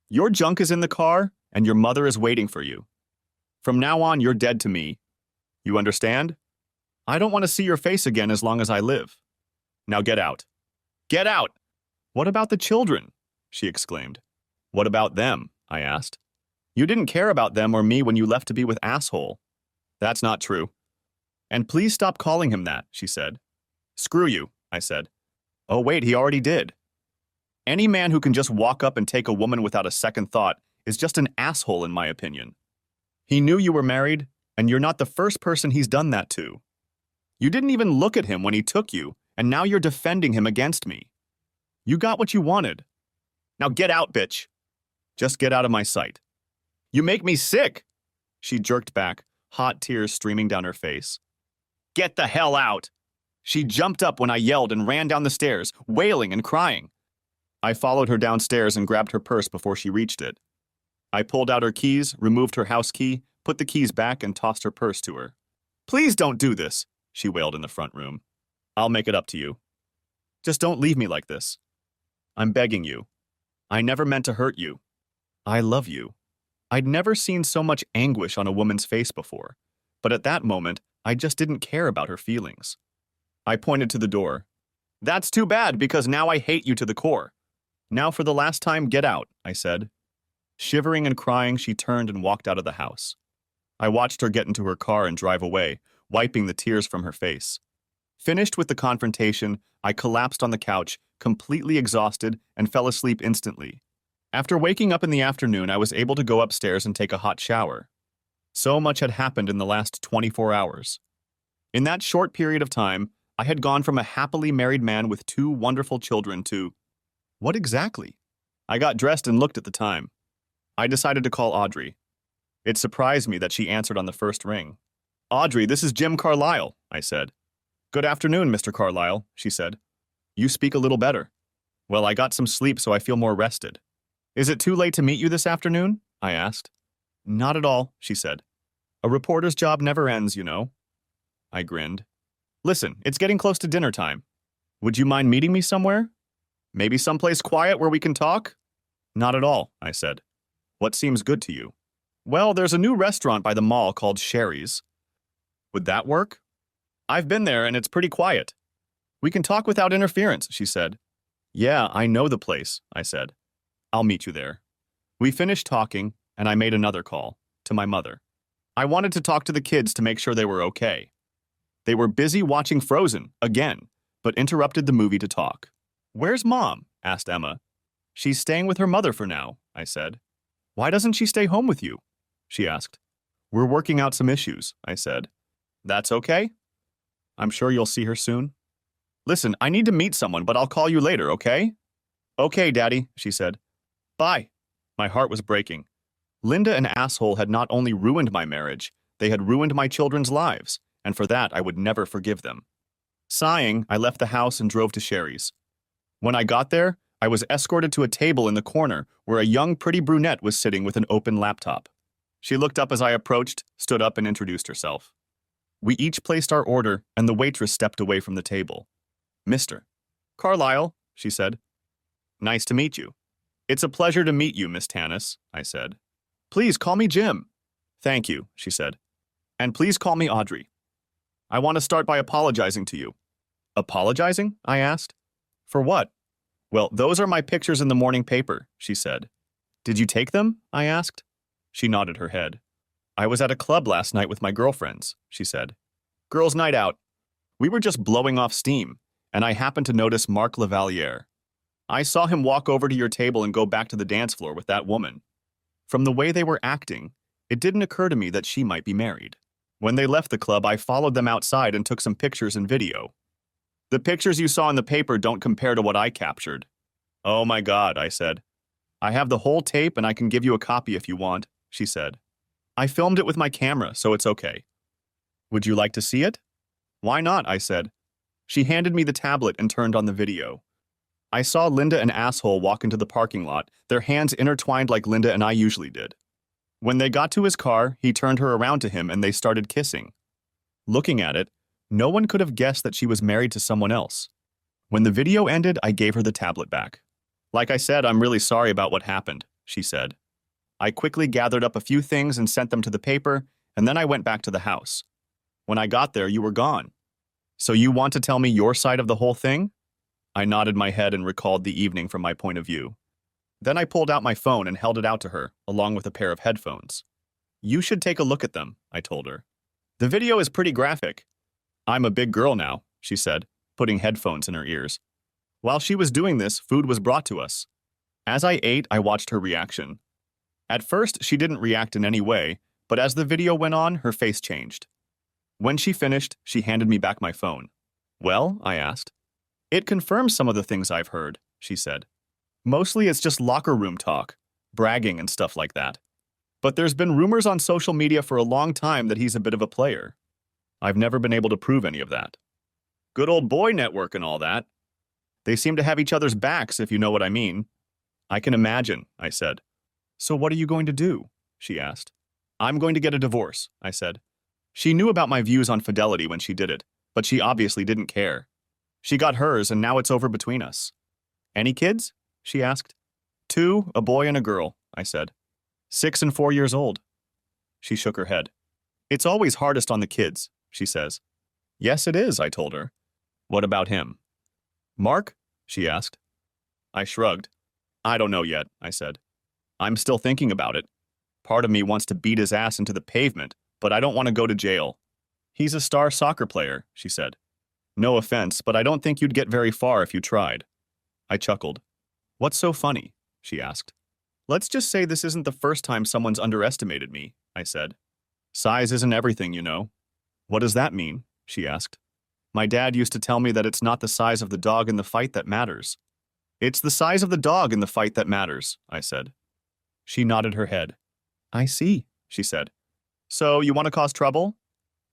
Your junk is in the car, and your mother is waiting for you. From now on, you're dead to me. You understand? I don't want to see your face again as long as I live. Now get out. Get out! What about the children? She exclaimed. What about them? I asked. You didn't care about them or me when you left to be with asshole. That's not true. And please stop calling him that, she said. Screw you, I said. Oh wait, he already did. Any man who can just walk up and take a woman without a second thought is just an asshole in my opinion. He knew you were married, and you're not the first person he's done that to. You didn't even look at him when he took you, and now you're defending him against me. You got what you wanted. Now get out, bitch. Just get out of my sight. You make me sick. She jerked back, hot tears streaming down her face. Get the hell out. She jumped up when I yelled and ran down the stairs, wailing and crying. I followed her downstairs and grabbed her purse before she reached it. I pulled out her keys, removed her house key, put the keys back, and tossed her purse to her. Please don't do this, she wailed in the front room. I'll make it up to you. Just don't leave me like this. I'm begging you. I never meant to hurt you. I love you. I'd never seen so much anguish on a woman's face before, but at that moment, I just didn't care about her feelings. I pointed to the door. That's too bad because now I hate you to the core. Now for the last time, get out, I said. Shivering and crying, she turned and walked out of the house. I watched her get into her car and drive away, wiping the tears from her face. Finished with the confrontation, I collapsed on the couch, completely exhausted, and fell asleep instantly. After waking up in the afternoon, I was able to go upstairs and take a hot shower. So much had happened in the last 24 hours. In that short period of time, I had gone from a happily married man with 2 wonderful children to... What exactly? I got dressed and looked at the time. I decided to call Audrey. It surprised me that she answered on the first ring. Audrey, this is Jim Carlisle, I said. Good afternoon, Mr. Carlisle, she said. You speak a little better. Well, I got some sleep, so I feel more rested. Is it too late to meet you this afternoon? I asked. Not at all, she said. A reporter's job never ends, you know. I grinned. Listen, it's getting close to dinner time. Would you mind meeting me somewhere? Maybe someplace quiet where we can talk? Not at all, I said. What seems good to you? Well, there's a new restaurant by the mall called Sherry's. Would that work? I've been there and it's pretty quiet. We can talk without interference, she said. Yeah, I know the place, I said. I'll meet you there. We finished talking, and I made another call, to my mother. I wanted to talk to the kids to make sure they were okay. They were busy watching Frozen, again, but interrupted the movie to talk. Where's Mom? Asked Emma. She's staying with her mother for now, I said. Why doesn't she stay home with you? She asked. We're working out some issues, I said. That's okay? I'm sure you'll see her soon. Listen, I need to meet someone, but I'll call you later, okay? Okay, Daddy, she said. Bye. My heart was breaking. Linda and asshole had not only ruined my marriage, they had ruined my children's lives, and for that I would never forgive them. Sighing, I left the house and drove to Sherry's. When I got there, I was escorted to a table in the corner where a young, pretty brunette was sitting with an open laptop. She looked up as I approached, stood up, and introduced herself. We each placed our order, and the waitress stepped away from the table. Mr. Carlisle, she said. Nice to meet you. It's a pleasure to meet you, Miss Tanis, I said. Please call me Jim. Thank you, she said. And please call me Audrey. I want to start by apologizing to you. Apologizing? I asked. For what? Well, those are my pictures in the morning paper, she said. Did you take them? I asked. She nodded her head. I was at a club last night with my girlfriends, she said. Girls' night out. We were just blowing off steam, and I happened to notice Marc Lavaliere. I saw him walk over to your table and go back to the dance floor with that woman. From the way they were acting, it didn't occur to me that she might be married. When they left the club, I followed them outside and took some pictures and video. The pictures you saw in the paper don't compare to what I captured. Oh my God, I said. I have the whole tape and I can give you a copy if you want, she said. I filmed it with my camera, so it's okay. Would you like to see it? Why not, I said. She handed me the tablet and turned on the video. I saw Linda and Asshole walk into the parking lot, their hands intertwined like Linda and I usually did. When they got to his car, he turned her around to him and they started kissing. Looking at it, no one could have guessed that she was married to someone else. When the video ended, I gave her the tablet back. Like I said, I'm really sorry about what happened, she said. I quickly gathered up a few things and sent them to the paper, and then I went back to the house. When I got there, you were gone. So you want to tell me your side of the whole thing? I nodded my head and recalled the evening from my point of view. Then I pulled out my phone and held it out to her, along with a pair of headphones. You should take a look at them, I told her. The video is pretty graphic. I'm a big girl now, she said, putting headphones in her ears. While she was doing this, food was brought to us. As I ate, I watched her reaction. At first, she didn't react in any way, but as the video went on, her face changed. When she finished, she handed me back my phone. Well, I asked. It confirms some of the things I've heard, she said. Mostly it's just locker room talk, bragging and stuff like that. But there's been rumors on social media for a long time that he's a bit of a player. I've never been able to prove any of that. Good old boy network and all that. They seem to have each other's backs, if you know what I mean. I can imagine, I said. So what are you going to do? She asked. I'm going to get a divorce, I said. She knew about my views on fidelity when she did it, but she obviously didn't care. She got hers, and now it's over between us. Any kids? She asked. 2, a boy and a girl, I said. 6 and 4 years old. She shook her head. It's always hardest on the kids, she says. Yes, it is, I told her. What about him? Mark? She asked. I shrugged. I don't know yet, I said. I'm still thinking about it. Part of me wants to beat his ass into the pavement, but I don't want to go to jail. He's a star soccer player, she said. No offense, but I don't think you'd get very far if you tried. I chuckled. What's so funny? She asked. Let's just say this isn't the first time someone's underestimated me, I said. Size isn't everything, you know. What does that mean? She asked. My dad used to tell me that it's not the size of the dog in the fight that matters. It's the size of the dog in the fight that matters, I said. She nodded her head. I see, she said. So you want to cause trouble?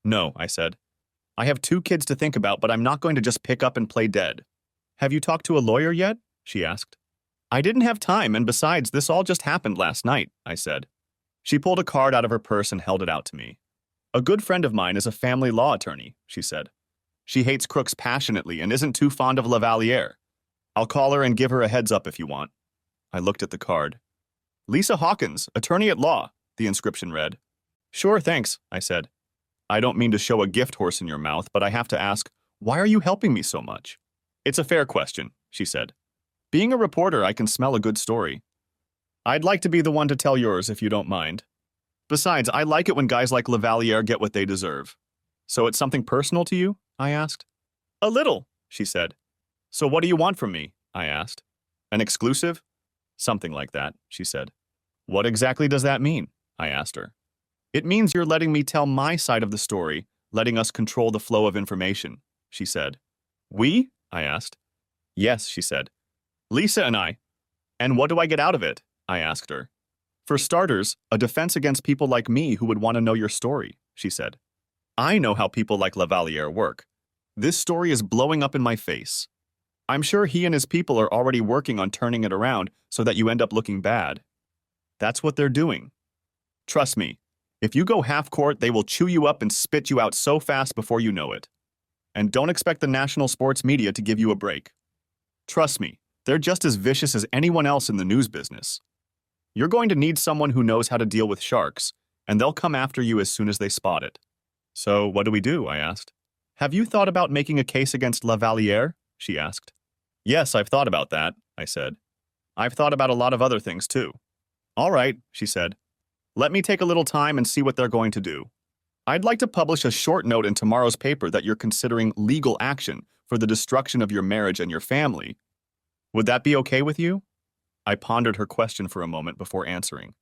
No, I said. I have 2 kids to think about, but I'm not going to just pick up and play dead. Have you talked to a lawyer yet? She asked. I didn't have time, and besides, this all just happened last night, I said. She pulled a card out of her purse and held it out to me. A good friend of mine is a family law attorney, she said. She hates crooks passionately and isn't too fond of Lavalier. I'll call her and give her a heads up if you want. I looked at the card. Lisa Hawkins, attorney at law, the inscription read. Sure, thanks, I said. I don't mean to show a gift horse in your mouth, but I have to ask, why are you helping me so much? It's a fair question, she said. Being a reporter, I can smell a good story. I'd like to be the one to tell yours if you don't mind. Besides, I like it when guys like Lavalier get what they deserve. So it's something personal to you? I asked. A little, she said. So what do you want from me? I asked. An exclusive? Something like that, she said. What exactly does that mean? I asked her. It means you're letting me tell my side of the story, letting us control the flow of information, she said. We? I asked. Yes, she said. Lisa and I. And what do I get out of it? I asked her. For starters, a defense against people like me who would want to know your story, she said. I know how people like Lavalier work. This story is blowing up in my face. I'm sure he and his people are already working on turning it around so that you end up looking bad. That's what they're doing. Trust me, if you go half-court, they will chew you up and spit you out so fast before you know it. And don't expect the national sports media to give you a break. Trust me, they're just as vicious as anyone else in the news business. You're going to need someone who knows how to deal with sharks, and they'll come after you as soon as they spot it. So what do we do? I asked. Have you thought about making a case against Lavalier? She asked. Yes, I've thought about that, I said. I've thought about a lot of other things too. All right, she said. Let me take a little time and see what they're going to do. I'd like to publish a short note in tomorrow's paper that you're considering legal action for the destruction of your marriage and your family. Would that be okay with you? I pondered her question for a moment before answering.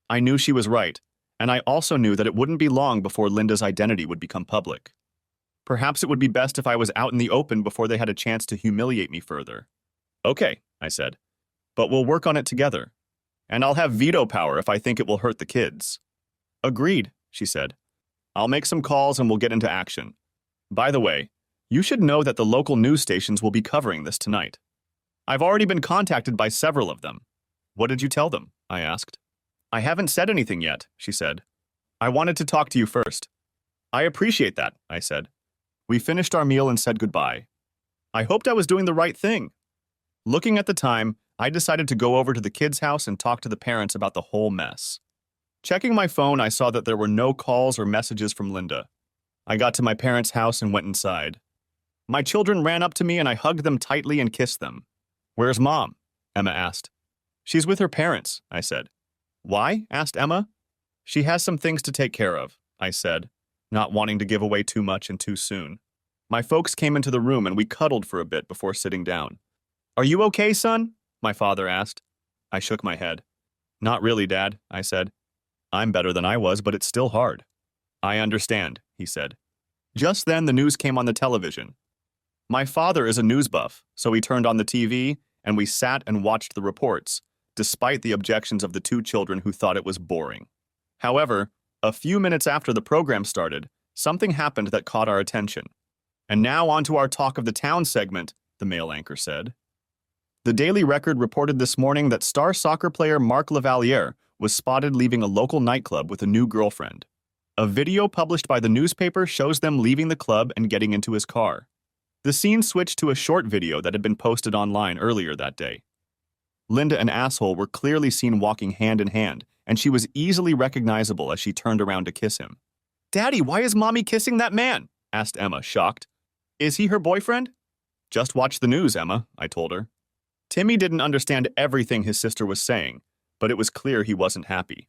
I knew she was right, and I also knew that it wouldn't be long before Linda's identity would become public. Perhaps it would be best if I was out in the open before they had a chance to humiliate me further. Okay, I said, but we'll work on it together. And I'll have veto power if I think it will hurt the kids. Agreed, she said. I'll make some calls and we'll get into action. By the way, you should know that the local news stations will be covering this tonight. I've already been contacted by several of them. What did you tell them? I asked. I haven't said anything yet, she said. I wanted to talk to you first. I appreciate that, I said. We finished our meal and said goodbye. I hoped I was doing the right thing. Looking at the time, I decided to go over to the kids' house and talk to the parents about the whole mess. Checking my phone, I saw that there were no calls or messages from Linda. I got to my parents' house and went inside. My children ran up to me and I hugged them tightly and kissed them. Where's Mom? Emma asked. She's with her parents, I said. Why? Asked Emma. She has some things to take care of, I said, not wanting to give away too much and too soon. My folks came into the room and we cuddled for a bit before sitting down. Are you okay, son? My father asked. I shook my head. Not really, Dad, I said. I'm better than I was, but it's still hard. I understand, he said. Just then the news came on the television. My father is a news buff, so he turned on the TV and we sat and watched the reports, despite the objections of the two children who thought it was boring. However, a few minutes after the program started, something happened that caught our attention. And now on to our Talk of the Town segment, the male anchor said. The Daily Record reported this morning that star soccer player Mark Lavaliere was spotted leaving a local nightclub with a new girlfriend. A video published by the newspaper shows them leaving the club and getting into his car. The scene switched to a short video that had been posted online earlier that day. Linda and Asshole were clearly seen walking hand in hand, and she was easily recognizable as she turned around to kiss him. Daddy, why is Mommy kissing that man? Asked Emma, shocked. Is he her boyfriend? Just watch the news, Emma, I told her. Timmy didn't understand everything his sister was saying, but it was clear he wasn't happy.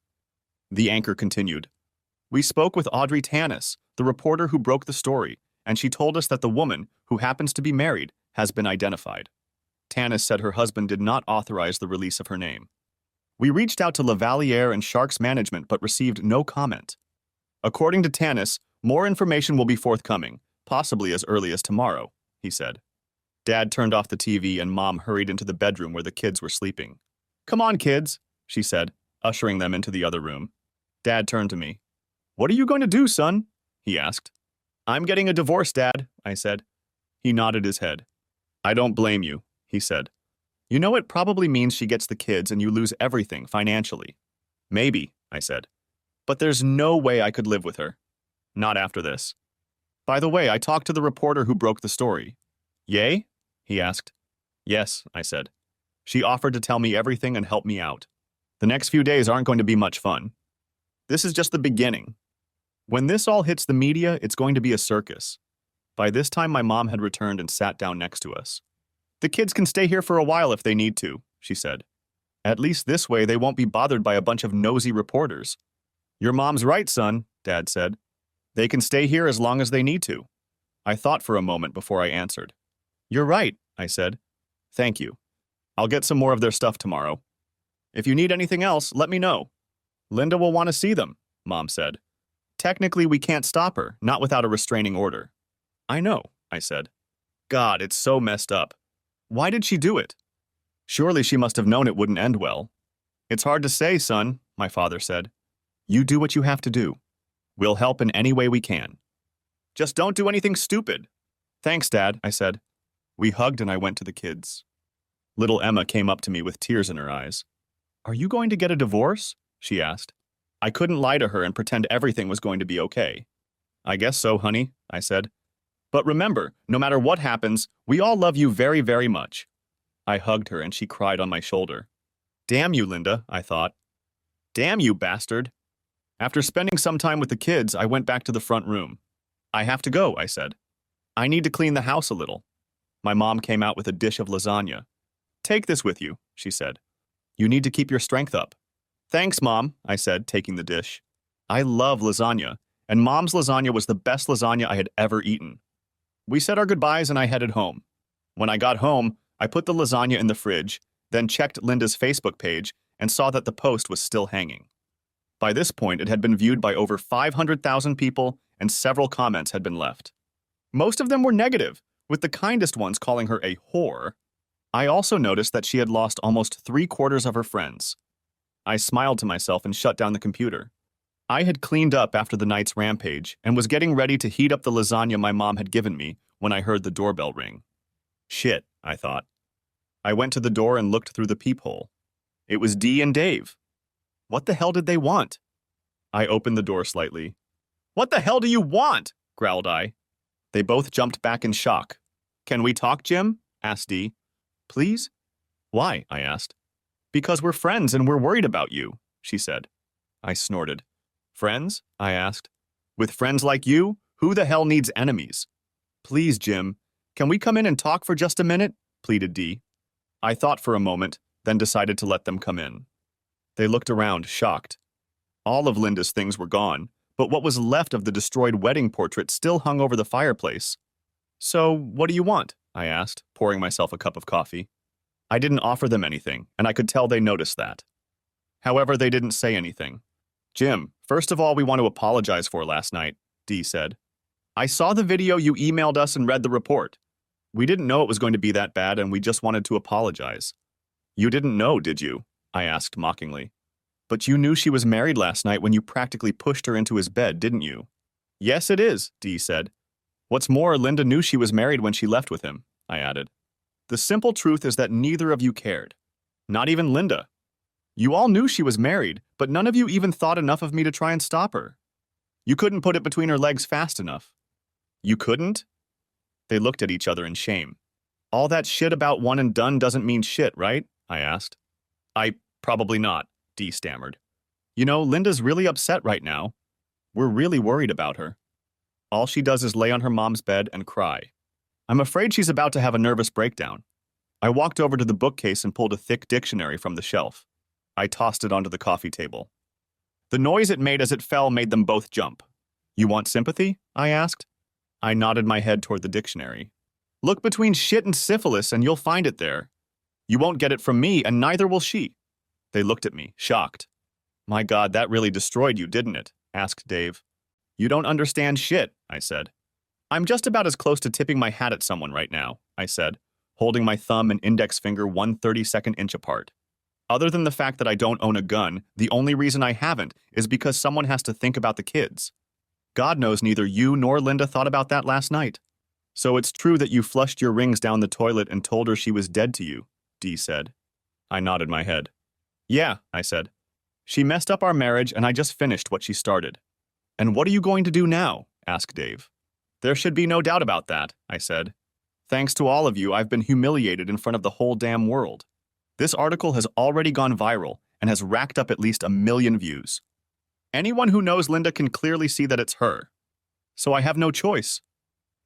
The anchor continued. We spoke with Audrey Tanis, the reporter who broke the story, and she told us that the woman, who happens to be married, has been identified. Tanis said her husband did not authorize the release of her name. We reached out to Lavaliere and Sharks Management but received no comment. According to Tanis, more information will be forthcoming, possibly as early as tomorrow, he said. Dad turned off the TV and Mom hurried into the bedroom where the kids were sleeping. Come on, kids, she said, ushering them into the other room. Dad turned to me. What are you going to do, son? He asked. I'm getting a divorce, Dad, I said. He nodded his head. I don't blame you, he said. You know it probably means she gets the kids and you lose everything financially. Maybe, I said. But there's no way I could live with her. Not after this. By the way, I talked to the reporter who broke the story. Yay? He asked. Yes, I said. She offered to tell me everything and help me out. The next few days aren't going to be much fun. This is just the beginning. When this all hits the media, it's going to be a circus. By this time, my mom had returned and sat down next to us. The kids can stay here for a while if they need to, she said. At least this way they won't be bothered by a bunch of nosy reporters. Your mom's right, son, Dad said. They can stay here as long as they need to. I thought for a moment before I answered. You're right, I said. Thank you. I'll get some more of their stuff tomorrow. If you need anything else, let me know. Linda will want to see them, Mom said. Technically, we can't stop her, not without a restraining order. I know, I said. God, it's so messed up. Why did she do it? Surely she must have known it wouldn't end well. It's hard to say, son, my father said. You do what you have to do. We'll help in any way we can. Just don't do anything stupid. Thanks, Dad, I said. We hugged and I went to the kids. Little Emma came up to me with tears in her eyes. Are you going to get a divorce? She asked. I couldn't lie to her and pretend everything was going to be okay. I guess so, honey, I said. But remember, no matter what happens, we all love you very, very much. I hugged her and she cried on my shoulder. Damn you, Linda, I thought. Damn you, bastard. After spending some time with the kids, I went back to the front room. I have to go, I said. I need to clean the house a little. My mom came out with a dish of lasagna. Take this with you, she said. You need to keep your strength up. Thanks, Mom, I said, taking the dish. I love lasagna, and Mom's lasagna was the best lasagna I had ever eaten. We said our goodbyes and I headed home. When I got home, I put the lasagna in the fridge, then checked Linda's Facebook page and saw that the post was still hanging. By this point, it had been viewed by over 500,000 people and several comments had been left. Most of them were negative, with the kindest ones calling her a whore. I also noticed that she had lost almost 3/4 of her friends. I smiled to myself and shut down the computer. I had cleaned up after the night's rampage and was getting ready to heat up the lasagna my mom had given me when I heard the doorbell ring. Shit, I thought. I went to the door and looked through the peephole. It was Dee and Dave. What the hell did they want? I opened the door slightly. What the hell do you want? Growled I. They both jumped back in shock. Can we talk, Jim? Asked Dee. Please? Why? I asked. Because we're friends and we're worried about you, she said. I snorted. Friends? I asked. With friends like you, who the hell needs enemies? Please, Jim, can we come in and talk for just a minute? Pleaded Dee. I thought for a moment, then decided to let them come in. They looked around, shocked. All of Linda's things were gone, but what was left of the destroyed wedding portrait still hung over the fireplace. So, what do you want? I asked, pouring myself a cup of coffee. I didn't offer them anything, and I could tell they noticed that. However, they didn't say anything. Jim, first of all, we want to apologize for last night, Dee said. I saw the video you emailed us and read the report. We didn't know it was going to be that bad, and we just wanted to apologize. You didn't know, did you? I asked mockingly. But you knew she was married last night when you practically pushed her into his bed, didn't you? Yes, it is, Dee said. What's more, Linda knew she was married when she left with him, I added. The simple truth is that neither of you cared. Not even Linda. You all knew she was married, but none of you even thought enough of me to try and stop her. You couldn't put it between her legs fast enough. You couldn't? They looked at each other in shame. All that shit about one and done doesn't mean shit, right? I asked. Probably not, Dee stammered. You know, Linda's really upset right now. We're really worried about her. All she does is lay on her mom's bed and cry. I'm afraid she's about to have a nervous breakdown. I walked over to the bookcase and pulled a thick dictionary from the shelf. I tossed it onto the coffee table. The noise it made as it fell made them both jump. You want sympathy? I asked. I nodded my head toward the dictionary. Look between shit and syphilis and you'll find it there. You won't get it from me, and neither will she. They looked at me, shocked. My God, that really destroyed you, didn't it? Asked Dave. You don't understand shit, I said. I'm just about as close to tipping my hat at someone right now, I said, holding my thumb and index finger 1/32 inch apart. Other than the fact that I don't own a gun, the only reason I haven't is because someone has to think about the kids. God knows neither you nor Linda thought about that last night. So it's true that you flushed your rings down the toilet and told her she was dead to you, Dee said. I nodded my head. Yeah, I said. She messed up our marriage and I just finished what she started. And what are you going to do now? Asked Dave. There should be no doubt about that, I said. Thanks to all of you, I've been humiliated in front of the whole damn world. This article has already gone viral and has racked up at least 1 million views. Anyone who knows Linda can clearly see that it's her. So I have no choice.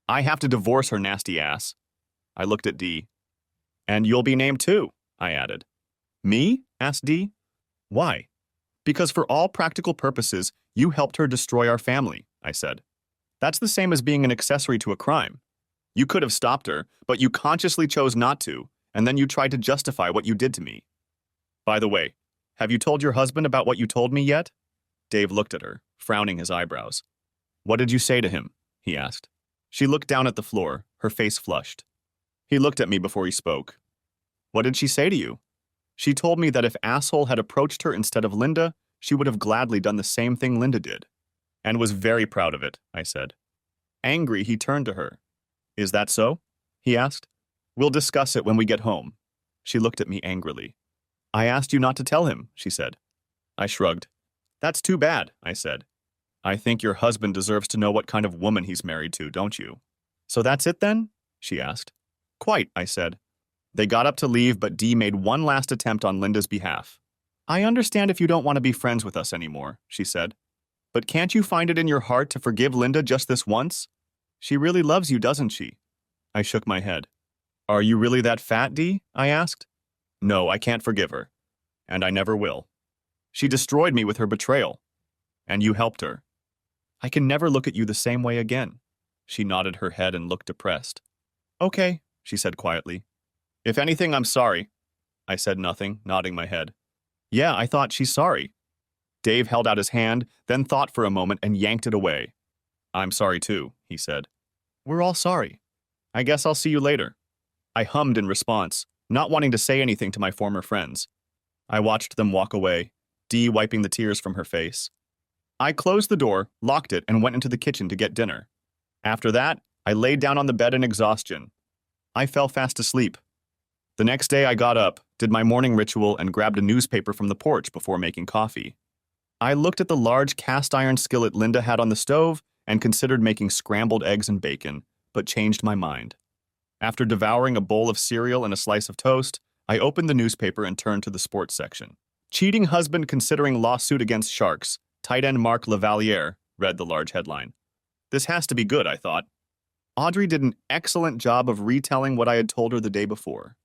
I have to divorce her nasty ass. I looked at Dee. And you'll be named too, I added. Me? Asked Dee. Why? Because for all practical purposes, you helped her destroy our family, I said. That's the same as being an accessory to a crime. You could have stopped her, but you consciously chose not to, and then you tried to justify what you did to me. By the way, have you told your husband about what you told me yet? Dave looked at her, frowning his eyebrows. What did you say to him? He asked. She looked down at the floor, her face flushed. He looked at me before he spoke. What did she say to you? She told me that if Asshole had approached her instead of Linda, she would have gladly done the same thing Linda did. And was very proud of it, I said. Angry, he turned to her. Is that so? He asked. We'll discuss it when we get home. She looked at me angrily. I asked you not to tell him, she said. I shrugged. That's too bad, I said. I think your husband deserves to know what kind of woman he's married to, don't you? So that's it then? She asked. Quite, I said. They got up to leave, but Dee made one last attempt on Linda's behalf. I understand if you don't want to be friends with us anymore, she said. But can't you find it in your heart to forgive Linda just this once? She really loves you, doesn't she? I shook my head. Are you really that fat, Dee? I asked. No, I can't forgive her. And I never will. She destroyed me with her betrayal. And you helped her. I can never look at you the same way again. She nodded her head and looked depressed. Okay, she said quietly. If anything, I'm sorry. I said nothing, nodding my head. Yeah, I thought she's sorry. Dave held out his hand, then thought for a moment and yanked it away. I'm sorry too, he said. We're all sorry. I guess I'll see you later. I hummed in response, not wanting to say anything to my former friends. I watched them walk away, Dee wiping the tears from her face. I closed the door, locked it, and went into the kitchen to get dinner. After that, I laid down on the bed in exhaustion. I fell fast asleep. The next day I got up, did my morning ritual, and grabbed a newspaper from the porch before making coffee. I looked at the large cast-iron skillet Linda had on the stove and considered making scrambled eggs and bacon, but changed my mind. After devouring a bowl of cereal and a slice of toast, I opened the newspaper and turned to the sports section. Cheating husband considering lawsuit against Sharks, tight end Mark Lavaliere, read the large headline. This has to be good, I thought. Audrey did an excellent job of retelling what I had told her the day before.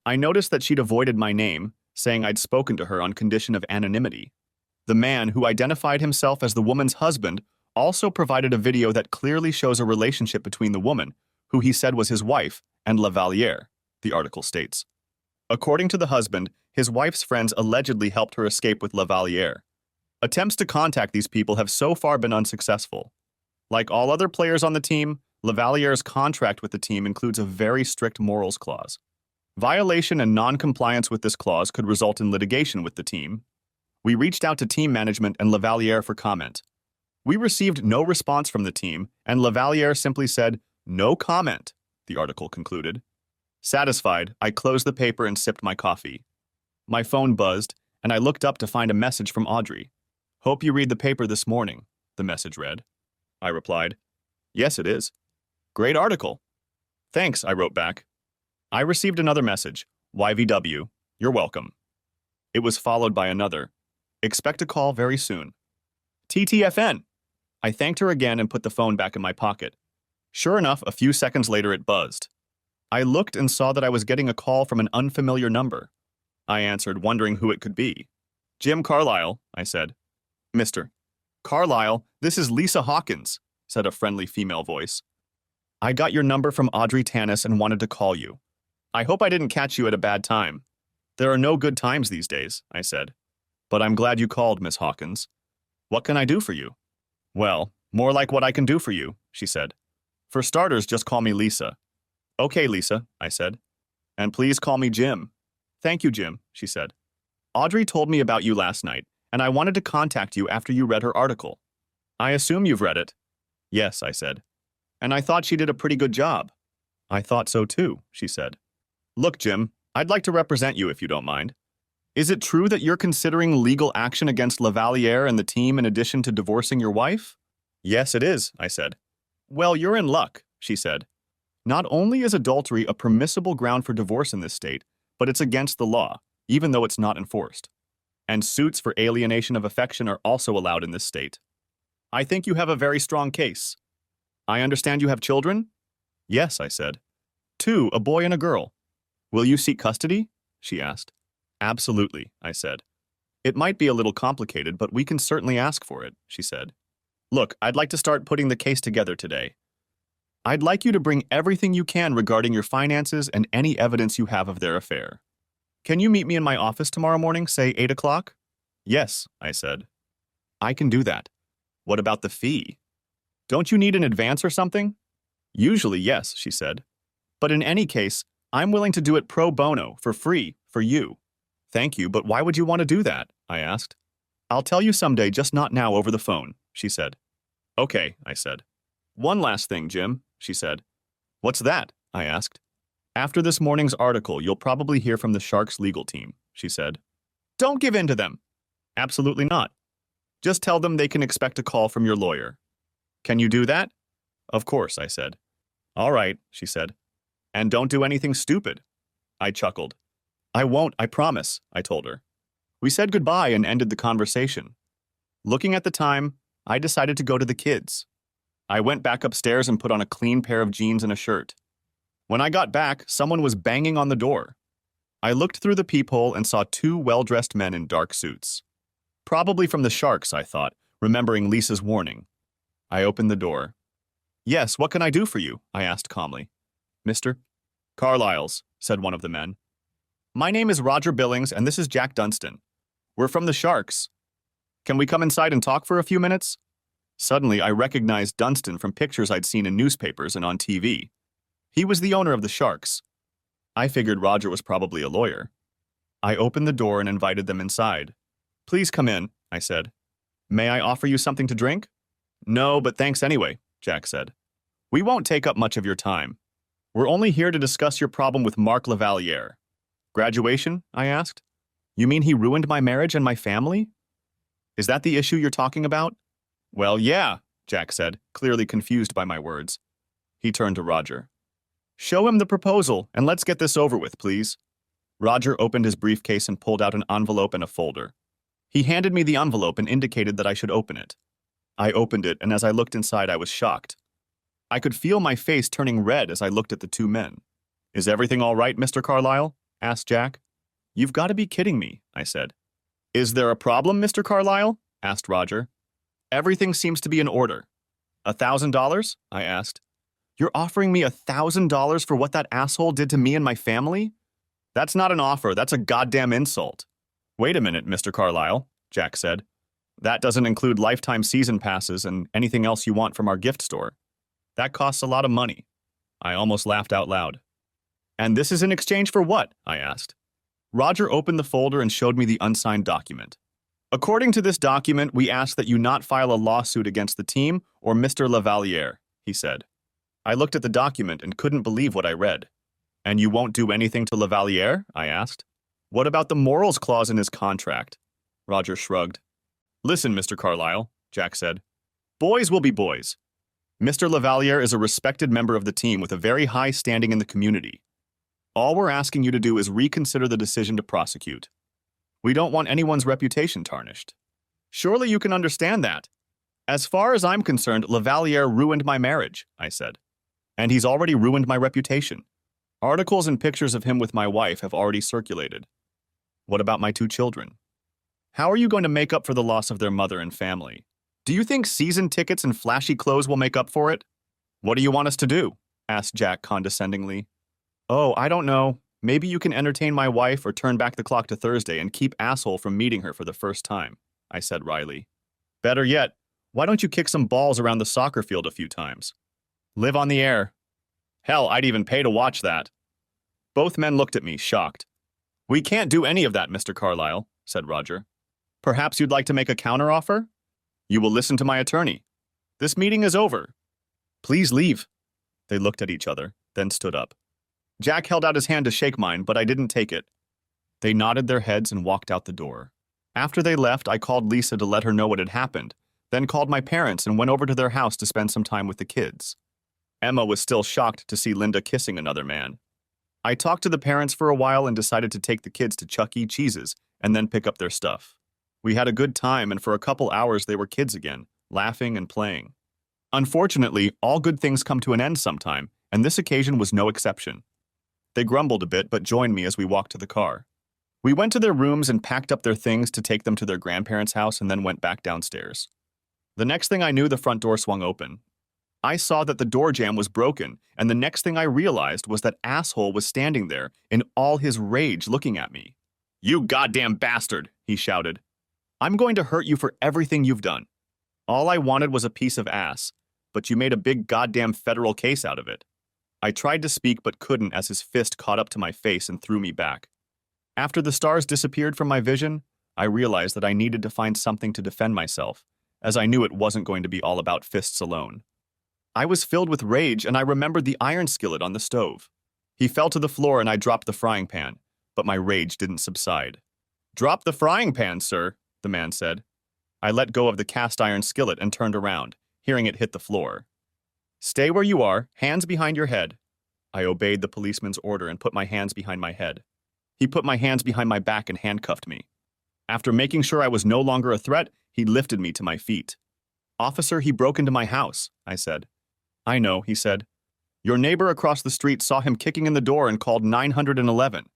I noticed that she'd avoided my name, saying I'd spoken to her on condition of anonymity. The man, who identified himself as the woman's husband, also provided a video that clearly shows a relationship between the woman, who he said was his wife, and Lavaliere, the article states. According to the husband, his wife's friends allegedly helped her escape with Lavaliere. Attempts to contact these people have so far been unsuccessful. Like all other players on the team, Lavaliere's contract with the team includes a very strict morals clause. Violation and non-compliance with this clause could result in litigation with the team. We reached out to team management and Lavaliere for comment. We received no response from the team, and Lavaliere simply said, "No comment," the article concluded. Satisfied, I closed the paper and sipped my coffee. My phone buzzed, and I looked up to find a message from Audrey. "Hope you read the paper this morning," the message read. I replied, "Yes, it is." "Great article." "Thanks," I wrote back. I received another message, "YVW, you're welcome." It was followed by another, "Expect a call very soon." TTFN. I thanked her again and put the phone back in my pocket. Sure enough, a few seconds later it buzzed. I looked and saw that I was getting a call from an unfamiliar number. I answered, wondering who it could be. "Jim Carlisle," I said. "Mr. Carlisle, this is Lisa Hawkins," said a friendly female voice. "I got your number from Audrey Tanis and wanted to call you. I hope I didn't catch you at a bad time." "There are no good times these days," I said. "But I'm glad you called, Miss Hawkins. What can I do for you?" "Well, more like what I can do for you," she said. "For starters, just call me Lisa." "Okay, Lisa," I said. "And please call me Jim." "Thank you, Jim," she said. "Audrey told me about you last night, and I wanted to contact you after you read her article." "I assume you've read it." "Yes," I said. "And I thought she did a pretty good job." "I thought so too," she said. "Look, Jim, I'd like to represent you if you don't mind. Is it true that you're considering legal action against Lavaliere and the team in addition to divorcing your wife?" "Yes, it is," I said. "Well, you're in luck," she said. "Not only is adultery a permissible ground for divorce in this state, but it's against the law, even though it's not enforced. And suits for alienation of affection are also allowed in this state. I think you have a very strong case. I understand you have children?" "Yes," I said. "Two, a boy and a girl." "Will you seek custody?" she asked. "Absolutely," I said. "It might be a little complicated, but we can certainly ask for it," she said. "Look, I'd like to start putting the case together today. I'd like you to bring everything you can regarding your finances and any evidence you have of their affair. Can you meet me in my office tomorrow morning, say 8 o'clock? "Yes," I said. "I can do that." "What about the fee? Don't you need an advance or something?" "Usually, yes," she said. "But in any case, I'm willing to do it pro bono, for free, for you." "Thank you, but why would you want to do that?" I asked. "I'll tell you someday, just not now over the phone," she said. "Okay," I said. "One last thing, Jim," she said. "What's that?" I asked. "After this morning's article, you'll probably hear from the Sharks legal team," she said. "Don't give in to them." "Absolutely not. Just tell them they can expect a call from your lawyer." "Can you do that?" "Of course," I said. "All right," she said. "And don't do anything stupid." I chuckled. "I won't, I promise," I told her. We said goodbye and ended the conversation. Looking at the time, I decided to go to the kids. I went back upstairs and put on a clean pair of jeans and a shirt. When I got back, someone was banging on the door. I looked through the peephole and saw two well-dressed men in dark suits. Probably from the Sharks, I thought, remembering Lisa's warning. I opened the door. "Yes, what can I do for you?" I asked calmly. "Mr. Carlyle's, said one of the men. My name is Roger Billings, and this is Jack Dunstan. We're from the Sharks. Can we come inside and talk for a few minutes? Suddenly, I recognized Dunstan from pictures I'd seen in newspapers and on TV. He was the owner of the Sharks. I figured Roger was probably a lawyer. I opened the door and invited them inside. Please come in, I said. May I offer you something to drink? No, but thanks anyway, Jack said. We won't take up much of your time. We're only here to discuss your problem with Mark Lavaliere. Graduation? I asked. You mean he ruined my marriage and my family? Is that the issue you're talking about? Well, yeah, Jack said, clearly confused by my words. He turned to Roger. Show him the proposal, and let's get this over with, please. Roger opened his briefcase and pulled out an envelope and a folder. He handed me the envelope and indicated that I should open it. I opened it, and as I looked inside, I was shocked. I could feel my face turning red as I looked at the two men. Is everything all right, Mr. Carlyle? Asked Jack. You've got to be kidding me, I said. Is there a problem, Mr. Carlyle? Asked Roger. Everything seems to be in order. $1,000? I asked. You're offering me $1,000 for what that asshole did to me and my family? That's not an offer, that's a goddamn insult. Wait a minute, Mr. Carlyle, Jack said. That doesn't include lifetime season passes and anything else you want from our gift store. That costs a lot of money. I almost laughed out loud. And this is in exchange for what? I asked. Roger opened the folder and showed me the unsigned document. According to this document, we ask that you not file a lawsuit against the team or Mr. Lavaliere, he said. I looked at the document and couldn't believe what I read. And you won't do anything to Lavaliere? I asked. What about the morals clause in his contract? Roger shrugged. Listen, Mr. Carlyle, Jack said. Boys will be boys. Mr. Lavaliere is a respected member of the team with a very high standing in the community. All we're asking you to do is reconsider the decision to prosecute. We don't want anyone's reputation tarnished. Surely you can understand that. As far as I'm concerned, Lavaliere ruined my marriage, I said. And he's already ruined my reputation. Articles and pictures of him with my wife have already circulated. What about my two children? How are you going to make up for the loss of their mother and family? Do you think season tickets and flashy clothes will make up for it? What do you want us to do? Asked Jack condescendingly. Oh, I don't know. Maybe you can entertain my wife or turn back the clock to Thursday and keep asshole from meeting her for the first time, I said wryly. Better yet, why don't you kick some balls around the soccer field a few times? Live on the air. Hell, I'd even pay to watch that. Both men looked at me, shocked. We can't do any of that, Mr. Carlyle, said Roger. Perhaps you'd like to make a counteroffer? You will listen to my attorney. This meeting is over. Please leave. They looked at each other, then stood up. Jack held out his hand to shake mine, but I didn't take it. They nodded their heads and walked out the door. After they left, I called Lisa to let her know what had happened, then called my parents and went over to their house to spend some time with the kids. Emma was still shocked to see Linda kissing another man. I talked to the parents for a while and decided to take the kids to Chuck E. Cheese's and then pick up their stuff. We had a good time, and for a couple hours they were kids again, laughing and playing. Unfortunately, all good things come to an end sometime, and this occasion was no exception. They grumbled a bit, but joined me as we walked to the car. We went to their rooms and packed up their things to take them to their grandparents' house and then went back downstairs. The next thing I knew, the front door swung open. I saw that the door jamb was broken, and the next thing I realized was that asshole was standing there in all his rage looking at me. You goddamn bastard, he shouted. I'm going to hurt you for everything you've done. All I wanted was a piece of ass, but you made a big goddamn federal case out of it. I tried to speak but couldn't as his fist caught up to my face and threw me back. After the stars disappeared from my vision, I realized that I needed to find something to defend myself, as I knew it wasn't going to be all about fists alone. I was filled with rage, and I remembered the iron skillet on the stove. He fell to the floor and I dropped the frying pan, but my rage didn't subside. Drop the frying pan, sir, the man said. I let go of the cast iron skillet and turned around, hearing it hit the floor. Stay where you are, hands behind your head. I obeyed the policeman's order and put my hands behind my head. He put my hands behind my back and handcuffed me. After making sure I was no longer a threat, he lifted me to my feet. Officer, he broke into my house, I said. I know, he said. Your neighbor across the street saw him kicking in the door and called 911.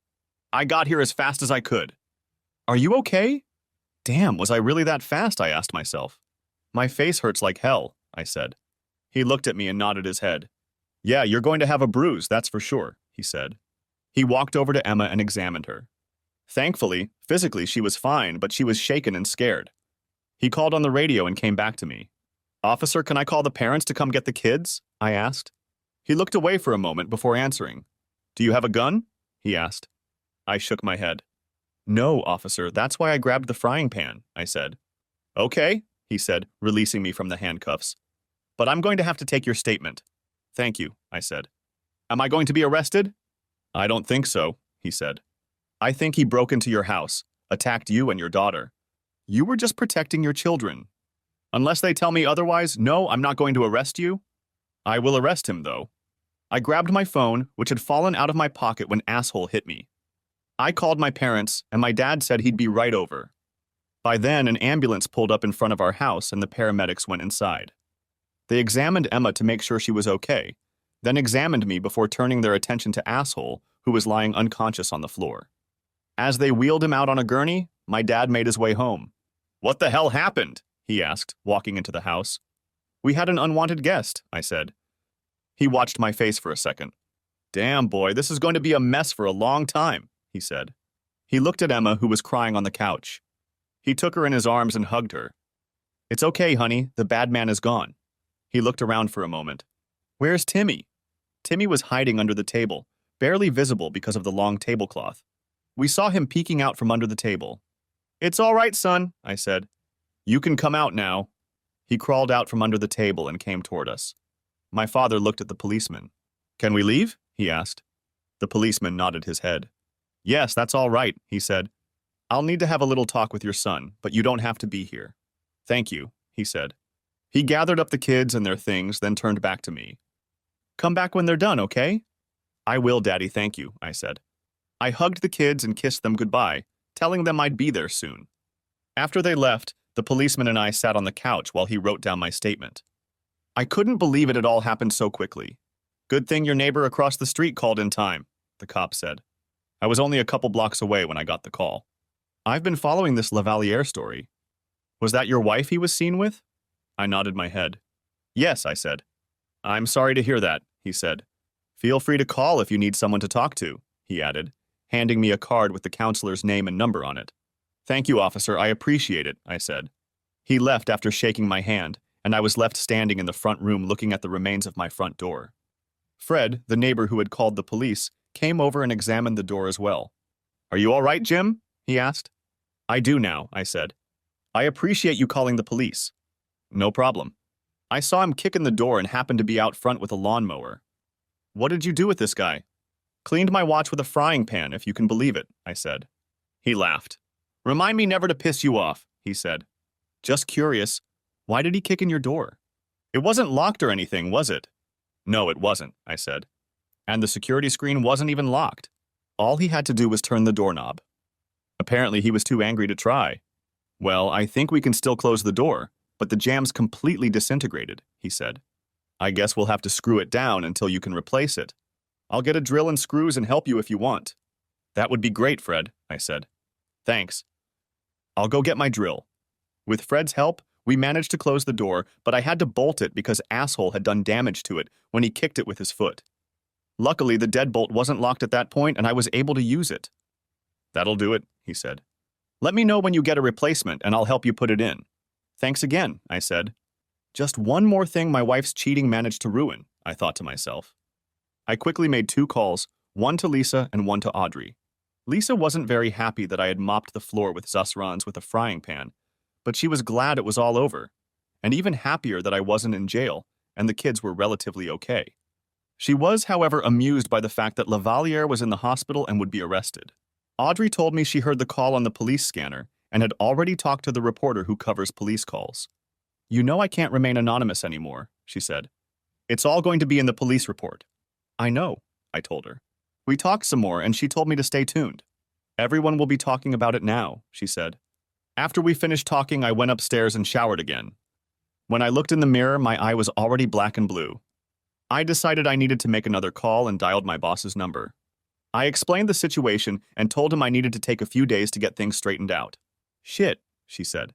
I got here as fast as I could. Are you okay? Damn, was I really that fast, I asked myself. My face hurts like hell, I said. He looked at me and nodded his head. Yeah, you're going to have a bruise, that's for sure, he said. He walked over to Emma and examined her. Thankfully, physically she was fine, but she was shaken and scared. He called on the radio and came back to me. Officer, can I call the parents to come get the kids? I asked. He looked away for a moment before answering. Do you have a gun? He asked. I shook my head. No, officer, that's why I grabbed the frying pan, I said. Okay, he said, releasing me from the handcuffs. But I'm going to have to take your statement. Thank you, I said. Am I going to be arrested? I don't think so, he said. I think he broke into your house, attacked you and your daughter. You were just protecting your children. Unless they tell me otherwise, no, I'm not going to arrest you. I will arrest him, though. I grabbed my phone, which had fallen out of my pocket when asshole hit me. I called my parents, and my dad said he'd be right over. By then, an ambulance pulled up in front of our house, and the paramedics went inside. They examined Emma to make sure she was okay, then examined me before turning their attention to asshole, who was lying unconscious on the floor. As they wheeled him out on a gurney, my dad made his way home. What the hell happened? He asked, walking into the house. We had an unwanted guest, I said. He watched my face for a second. Damn, boy, this is going to be a mess for a long time, he said. He looked at Emma, who was crying on the couch. He took her in his arms and hugged her. It's okay, honey, the bad man is gone. He looked around for a moment. Where's Timmy? Timmy was hiding under the table, barely visible because of the long tablecloth. We saw him peeking out from under the table. It's all right, son, I said. You can come out now. He crawled out from under the table and came toward us. My father looked at the policeman. Can we leave? He asked. The policeman nodded his head. Yes, that's all right, he said. I'll need to have a little talk with your son, but you don't have to be here. Thank you, he said. He gathered up the kids and their things, then turned back to me. Come back when they're done, okay? I will, Daddy, thank you, I said. I hugged the kids and kissed them goodbye, telling them I'd be there soon. After they left, the policeman and I sat on the couch while he wrote down my statement. I couldn't believe it had all happened so quickly. Good thing your neighbor across the street called in time, the cop said. I was only a couple blocks away when I got the call. I've been following this Lavalier story. Was that your wife he was seen with? I nodded my head. Yes, I said. I'm sorry to hear that, he said. Feel free to call if you need someone to talk to, he added, handing me a card with the counselor's name and number on it. Thank you, officer, I appreciate it, I said. He left after shaking my hand, and I was left standing in the front room looking at the remains of my front door. Fred, the neighbor who had called the police, came over and examined the door as well. Are you all right, Jim? He asked. I do now, I said. I appreciate you calling the police. No problem. I saw him kick in the door and happened to be out front with a lawnmower. What did you do with this guy? Cleaned my watch with a frying pan, if you can believe it, I said. He laughed. Remind me never to piss you off, he said. Just curious, why did he kick in your door? It wasn't locked or anything, was it? No, it wasn't, I said. And the security screen wasn't even locked. All he had to do was turn the doorknob. Apparently he was too angry to try. Well, I think we can still close the door, but the jam's completely disintegrated, he said. I guess we'll have to screw it down until you can replace it. I'll get a drill and screws and help you if you want. That would be great, Fred, I said. Thanks. I'll go get my drill. With Fred's help, we managed to close the door, but I had to bolt it because asshole had done damage to it when he kicked it with his foot. Luckily, the deadbolt wasn't locked at that point, and I was able to use it. That'll do it, he said. Let me know when you get a replacement, and I'll help you put it in. Thanks again, I said. Just one more thing my wife's cheating managed to ruin, I thought to myself. I quickly made 2 calls, one to Lisa and one to Audrey. Lisa wasn't very happy that I had mopped the floor with Zusrans with a frying pan, but she was glad it was all over, and even happier that I wasn't in jail and the kids were relatively okay. She was, however, amused by the fact that Lavalier was in the hospital and would be arrested. Audrey told me she heard the call on the police scanner and had already talked to the reporter who covers police calls. You know I can't remain anonymous anymore, she said. It's all going to be in the police report. I know, I told her. We talked some more and she told me to stay tuned. Everyone will be talking about it now, she said. After we finished talking, I went upstairs and showered again. When I looked in the mirror, my eye was already black and blue. I decided I needed to make another call and dialed my boss's number. I explained the situation and told him I needed to take a few days to get things straightened out. Shit, she said.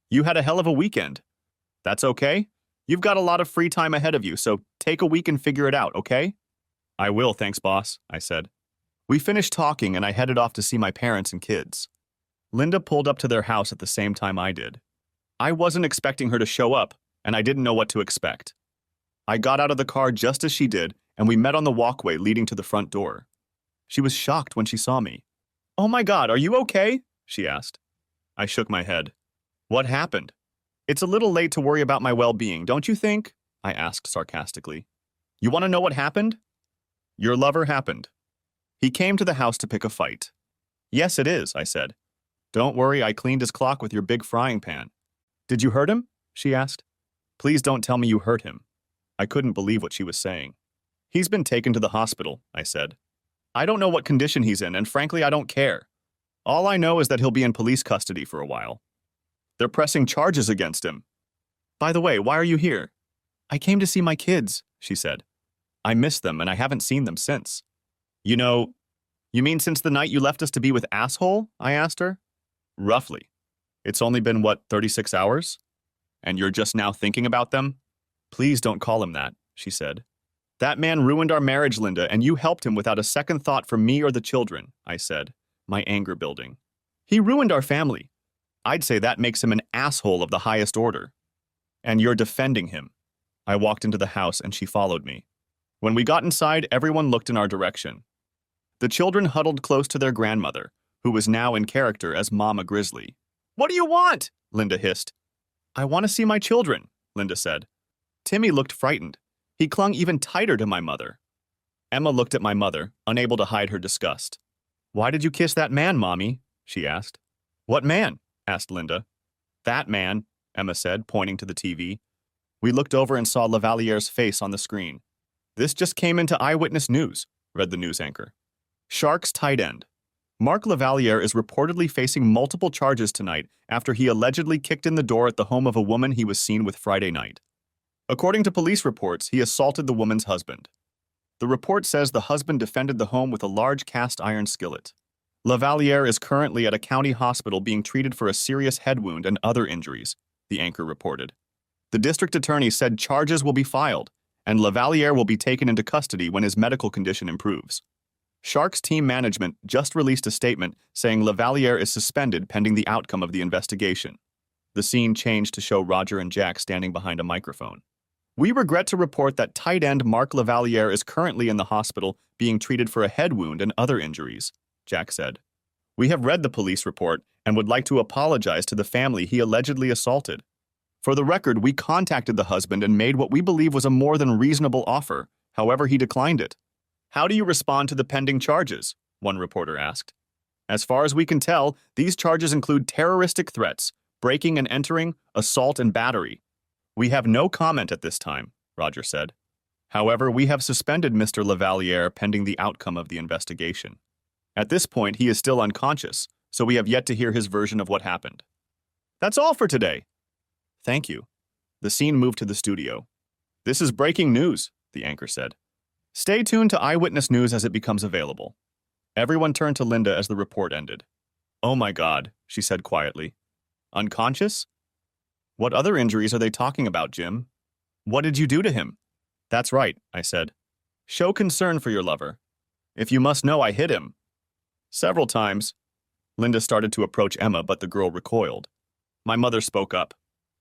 You had a hell of a weekend. That's okay. You've got a lot of free time ahead of you, so take a week and figure it out, okay? I will, thanks, boss, I said. We finished talking and I headed off to see my parents and kids. Linda pulled up to their house at the same time I did. I wasn't expecting her to show up, and I didn't know what to expect. I got out of the car just as she did, and we met on the walkway leading to the front door. She was shocked when she saw me. "Oh my God, are you okay?" she asked. I shook my head. "What happened?" "It's a little late to worry about my well-being, don't you think?" I asked sarcastically. "You want to know what happened?" "Your lover happened. He came to the house to pick a fight." "Yes, it is," I said. "Don't worry, I cleaned his clock with your big frying pan." "Did you hurt him?" she asked. "Please don't tell me you hurt him." I couldn't believe what she was saying. "He's been taken to the hospital," I said. "I don't know what condition he's in, and frankly, I don't care. All I know is that he'll be in police custody for a while. They're pressing charges against him." "By the way, why are you here?" "I came to see my kids," she said. "I missed them, and I haven't seen them since." You mean since the night you left us to be with asshole?" I asked her. "Roughly. It's only been, 36 hours? And you're just now thinking about them?" "Please don't call him that," she said. "That man ruined our marriage, Linda, and you helped him without a second thought for me or the children," I said, my anger building. "He ruined our family. I'd say that makes him an asshole of the highest order. And you're defending him." I walked into the house and she followed me. When we got inside, everyone looked in our direction. The children huddled close to their grandmother, who was now in character as Mama Grizzly. "What do you want?" Linda hissed. "I want to see my children," Linda said. Timmy looked frightened. He clung even tighter to my mother. Emma looked at my mother, unable to hide her disgust. "Why did you kiss that man, Mommy?" she asked. "What man?" asked Linda. "That man," Emma said, pointing to the TV. We looked over and saw Lavaliere's face on the screen. "This just came into Eyewitness News," read the news anchor. Sharks tight end. Mark Lavaliere is reportedly facing multiple charges tonight after he allegedly kicked in the door at the home of a woman he was seen with Friday night. According to police reports, he assaulted the woman's husband. The report says the husband defended the home with a large cast iron skillet. Lavaliere is currently at a county hospital being treated for a serious head wound and other injuries, the anchor reported. The district attorney said charges will be filed, and Lavaliere will be taken into custody when his medical condition improves. Sharks team management just released a statement saying Lavaliere is suspended pending the outcome of the investigation. The scene changed to show Roger and Jack standing behind a microphone. "We regret to report that tight end Mark Lavaliere is currently in the hospital being treated for a head wound and other injuries," Jack said. "We have read the police report and would like to apologize to the family he allegedly assaulted. For the record, we contacted the husband and made what we believe was a more than reasonable offer, however he declined it." "How do you respond to the pending charges?" one reporter asked. "As far as we can tell, these charges include terroristic threats, breaking and entering, assault and battery." "We have no comment at this time," Roger said. "However, we have suspended Mr. Lavaliere pending the outcome of the investigation. At this point, he is still unconscious, so we have yet to hear his version of what happened." "That's all for today." "Thank you." The scene moved to the studio. "This is breaking news," the anchor said. "Stay tuned to Eyewitness News as it becomes available." Everyone turned to Linda as the report ended. "Oh my God," she said quietly. "Unconscious? What other injuries are they talking about, Jim? What did you do to him?" "That's right," I said. "Show concern for your lover. If you must know, I hit him." "Several times." Linda started to approach Emma, but the girl recoiled. My mother spoke up.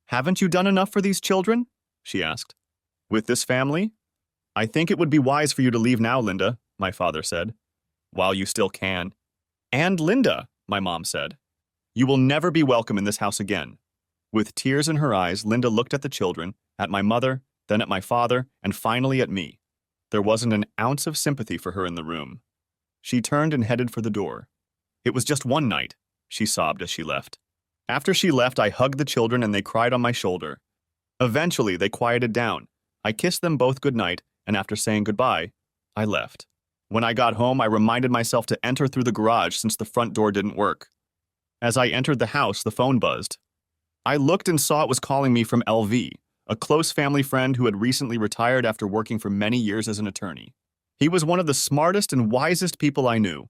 "Haven't you done enough for these children?" she asked. "With this family?" "I think it would be wise for you to leave now, Linda," my father said. "While you still can." "And Linda," my mom said. "You will never be welcome in this house again." With tears in her eyes, Linda looked at the children, at my mother, then at my father, and finally at me. There wasn't an ounce of sympathy for her in the room. She turned and headed for the door. "It was just one night," she sobbed as she left. After she left, I hugged the children and they cried on my shoulder. Eventually, they quieted down. I kissed them both goodnight, and after saying goodbye, I left. When I got home, I reminded myself to enter through the garage since the front door didn't work. As I entered the house, the phone buzzed. I looked and saw it was calling me from LV, a close family friend who had recently retired after working for many years as an attorney. He was one of the smartest and wisest people I knew,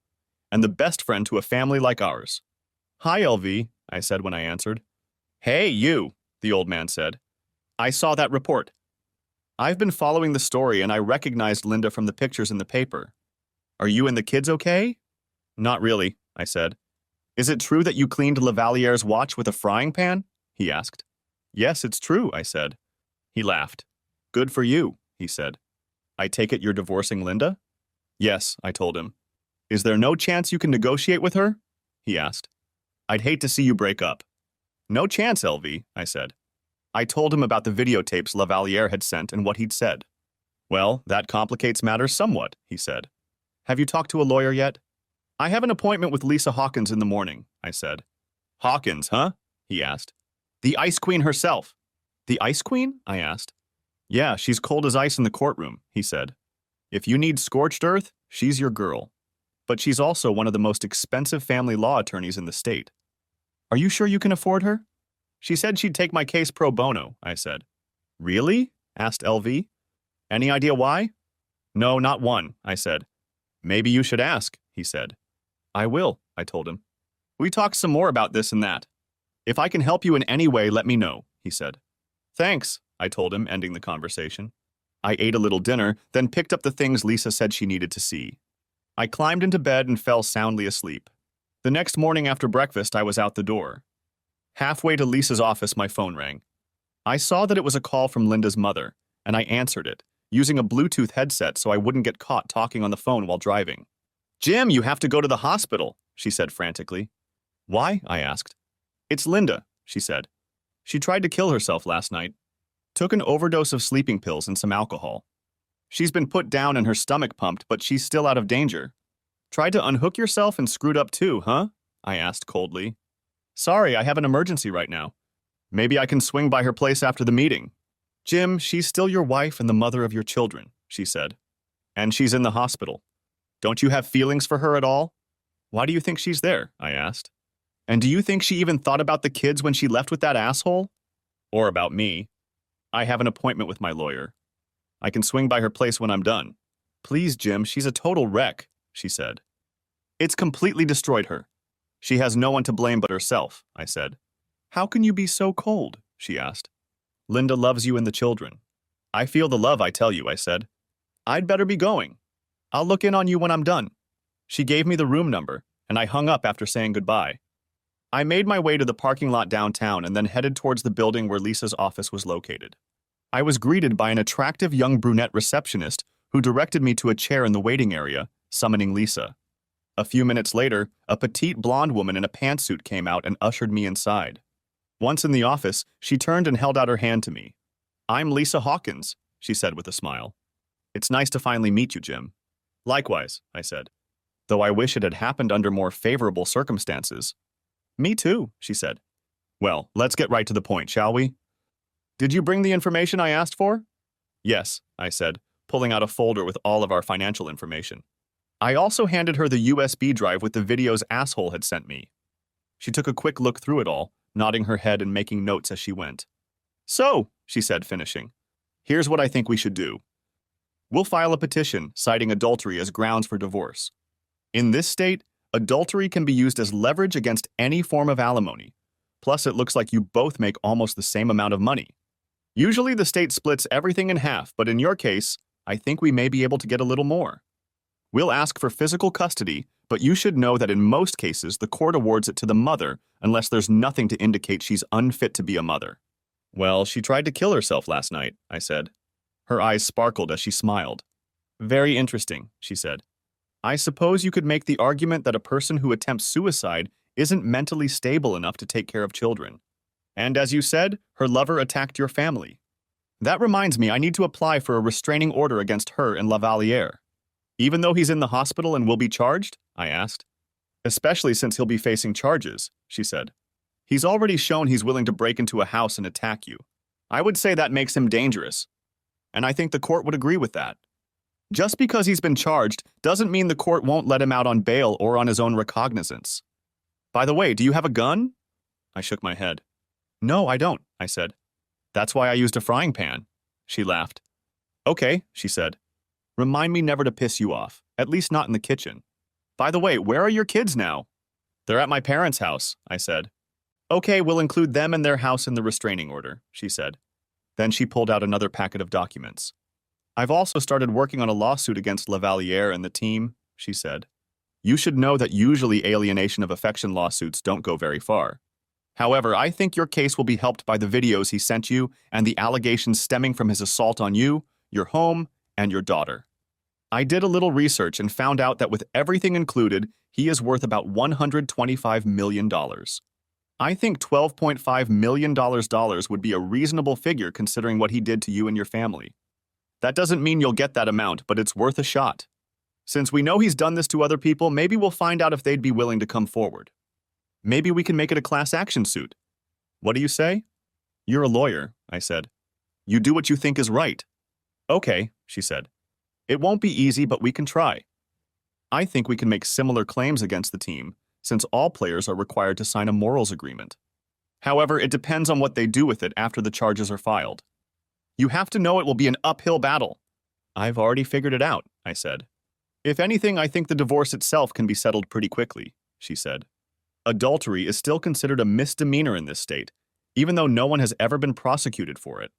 and the best friend to a family like ours. "Hi, LV," I said when I answered. "Hey, you," the old man said. "I saw that report." I've been following the story and I recognized Linda from the pictures in the paper. Are you and the kids okay? Not really, I said. Is it true that you cleaned Lavaliere's watch with a frying pan? He asked. Yes, it's true, I said. He laughed. Good for you, he said. I take it you're divorcing Linda? Yes, I told him. Is there no chance you can negotiate with her? He asked. I'd hate to see you break up. No chance, LV, I said. I told him about the videotapes Lavaliere had sent and what he'd said. Well, that complicates matters somewhat, he said. Have you talked to a lawyer yet? I have an appointment with Lisa Hawkins in the morning, I said. Hawkins, huh? He asked. The Ice Queen herself. The Ice Queen? I asked. Yeah, she's cold as ice in the courtroom, he said. If you need scorched earth, she's your girl. But she's also one of the most expensive family law attorneys in the state. Are you sure you can afford her? She said she'd take my case pro bono, I said. Really? Asked LV. Any idea why? No, not one, I said. Maybe you should ask, he said. I will, I told him. We talked some more about this and that. If I can help you in any way, let me know, he said. Thanks, I told him, ending the conversation. I ate a little dinner, then picked up the things Lisa said she needed to see. I climbed into bed and fell soundly asleep. The next morning after breakfast, I was out the door. Halfway to Lisa's office, my phone rang. I saw that it was a call from Linda's mother, and I answered it, using a Bluetooth headset so I wouldn't get caught talking on the phone while driving. Jim, you have to go to the hospital, she said frantically. Why? I asked. It's Linda, she said. She tried to kill herself last night. Took an overdose of sleeping pills and some alcohol. She's been put down and her stomach pumped, but she's still out of danger. Tried to unhook yourself and screwed up too, huh? I asked coldly. Sorry, I have an emergency right now. Maybe I can swing by her place after the meeting. Jim, she's still your wife and the mother of your children, she said. And she's in the hospital. Don't you have feelings for her at all? Why do you think she's there? I asked. And do you think she even thought about the kids when she left with that asshole? Or about me? I have an appointment with my lawyer. I can swing by her place when I'm done. Please, Jim, she's a total wreck, she said. It's completely destroyed her. She has no one to blame but herself, I said. How can you be so cold? She asked. Linda loves you and the children. I feel the love, I tell you, I said. I'd better be going. I'll look in on you when I'm done. She gave me the room number, and I hung up after saying goodbye. I made my way to the parking lot downtown and then headed towards the building where Lisa's office was located. I was greeted by an attractive young brunette receptionist who directed me to a chair in the waiting area, summoning Lisa. A few minutes later, a petite blonde woman in a pantsuit came out and ushered me inside. Once in the office, she turned and held out her hand to me. I'm Lisa Hawkins, she said with a smile. It's nice to finally meet you, Jim. Likewise, I said, though I wish it had happened under more favorable circumstances. Me too, she said. Well, let's get right to the point, shall we? Did you bring the information I asked for? Yes, I said, pulling out a folder with all of our financial information. I also handed her the USB drive with the videos asshole had sent me. She took a quick look through it all, nodding her head and making notes as she went. So, she said, finishing, here's what I think we should do. We'll file a petition citing adultery as grounds for divorce. In this state, adultery can be used as leverage against any form of alimony. Plus, it looks like you both make almost the same amount of money. Usually the state splits everything in half, but in your case, I think we may be able to get a little more. We'll ask for physical custody, but you should know that in most cases the court awards it to the mother unless there's nothing to indicate she's unfit to be a mother. Well, she tried to kill herself last night, I said. Her eyes sparkled as she smiled. Very interesting, she said. I suppose you could make the argument that a person who attempts suicide isn't mentally stable enough to take care of children. And as you said, her lover attacked your family. That reminds me, I need to apply for a restraining order against her and Lavaliere. Even though he's in the hospital and will be charged? I asked. Especially since he'll be facing charges, she said. He's already shown he's willing to break into a house and attack you. I would say that makes him dangerous. And I think the court would agree with that. Just because he's been charged doesn't mean the court won't let him out on bail or on his own recognizance. By the way, do you have a gun? I shook my head. No, I don't, I said. That's why I used a frying pan. She laughed. Okay, she said. Remind me never to piss you off, at least not in the kitchen. By the way, where are your kids now? They're at my parents' house, I said. Okay, we'll include them and their house in the restraining order, she said. Then she pulled out another packet of documents. I've also started working on a lawsuit against Lavaliere and the team, she said. You should know that usually alienation of affection lawsuits don't go very far. However, I think your case will be helped by the videos he sent you and the allegations stemming from his assault on you, your home, and your daughter. I did a little research and found out that with everything included, he is worth about $125 million. I think $12.5 million would be a reasonable figure considering what he did to you and your family. That doesn't mean you'll get that amount, but it's worth a shot. Since we know he's done this to other people, maybe we'll find out if they'd be willing to come forward. Maybe we can make it a class action suit. What do you say? You're a lawyer, I said. You do what you think is right. Okay, she said. It won't be easy, but we can try. I think we can make similar claims against the team, since all players are required to sign a morals agreement. However, it depends on what they do with it after the charges are filed. You have to know it will be an uphill battle. I've already figured it out, I said. If anything, I think the divorce itself can be settled pretty quickly, she said. Adultery is still considered a misdemeanor in this state, even though no one has ever been prosecuted for it.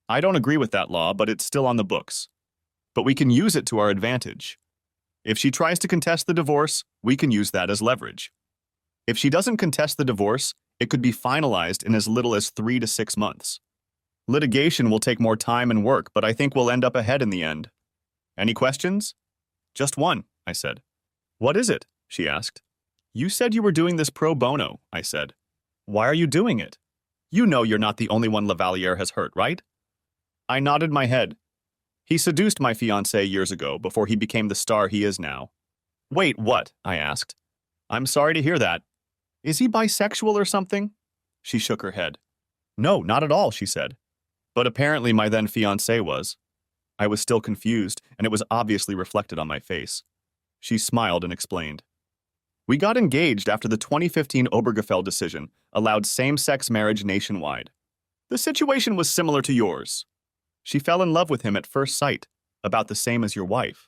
I don't agree with that law, but it's still on the books. But we can use it to our advantage. If she tries to contest the divorce, we can use that as leverage. If she doesn't contest the divorce, it could be finalized in as little as 3 to 6 months. Litigation will take more time and work, but I think we'll end up ahead in the end. Any questions? Just one, I said. What is it? She asked. You said you were doing this pro bono, I said. Why are you doing it? You know you're not the only one Lavaliere has hurt, right? I nodded my head. He seduced my fiancée years ago before he became the star he is now. Wait, what? I asked. I'm sorry to hear that. Is he bisexual or something? She shook her head. No, not at all, she said. But apparently my then fiancé was. I was still confused, and it was obviously reflected on my face. She smiled and explained. We got engaged after the 2015 Obergefell decision allowed same-sex marriage nationwide. The situation was similar to yours. She fell in love with him at first sight, about the same as your wife.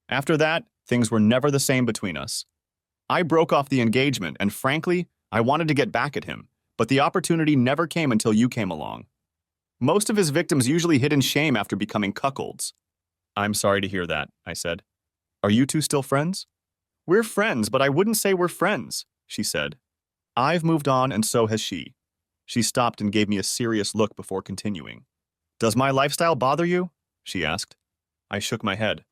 After that, things were never the same between us. I broke off the engagement, and frankly, I wanted to get back at him, but the opportunity never came until you came along. Most of his victims usually hid in shame after becoming cuckolds. I'm sorry to hear that, I said. Are you two still friends? We're friends, but I wouldn't say we're friends, she said. I've moved on, and so has she. She stopped and gave me a serious look before continuing. Does my lifestyle bother you? She asked. I shook my head.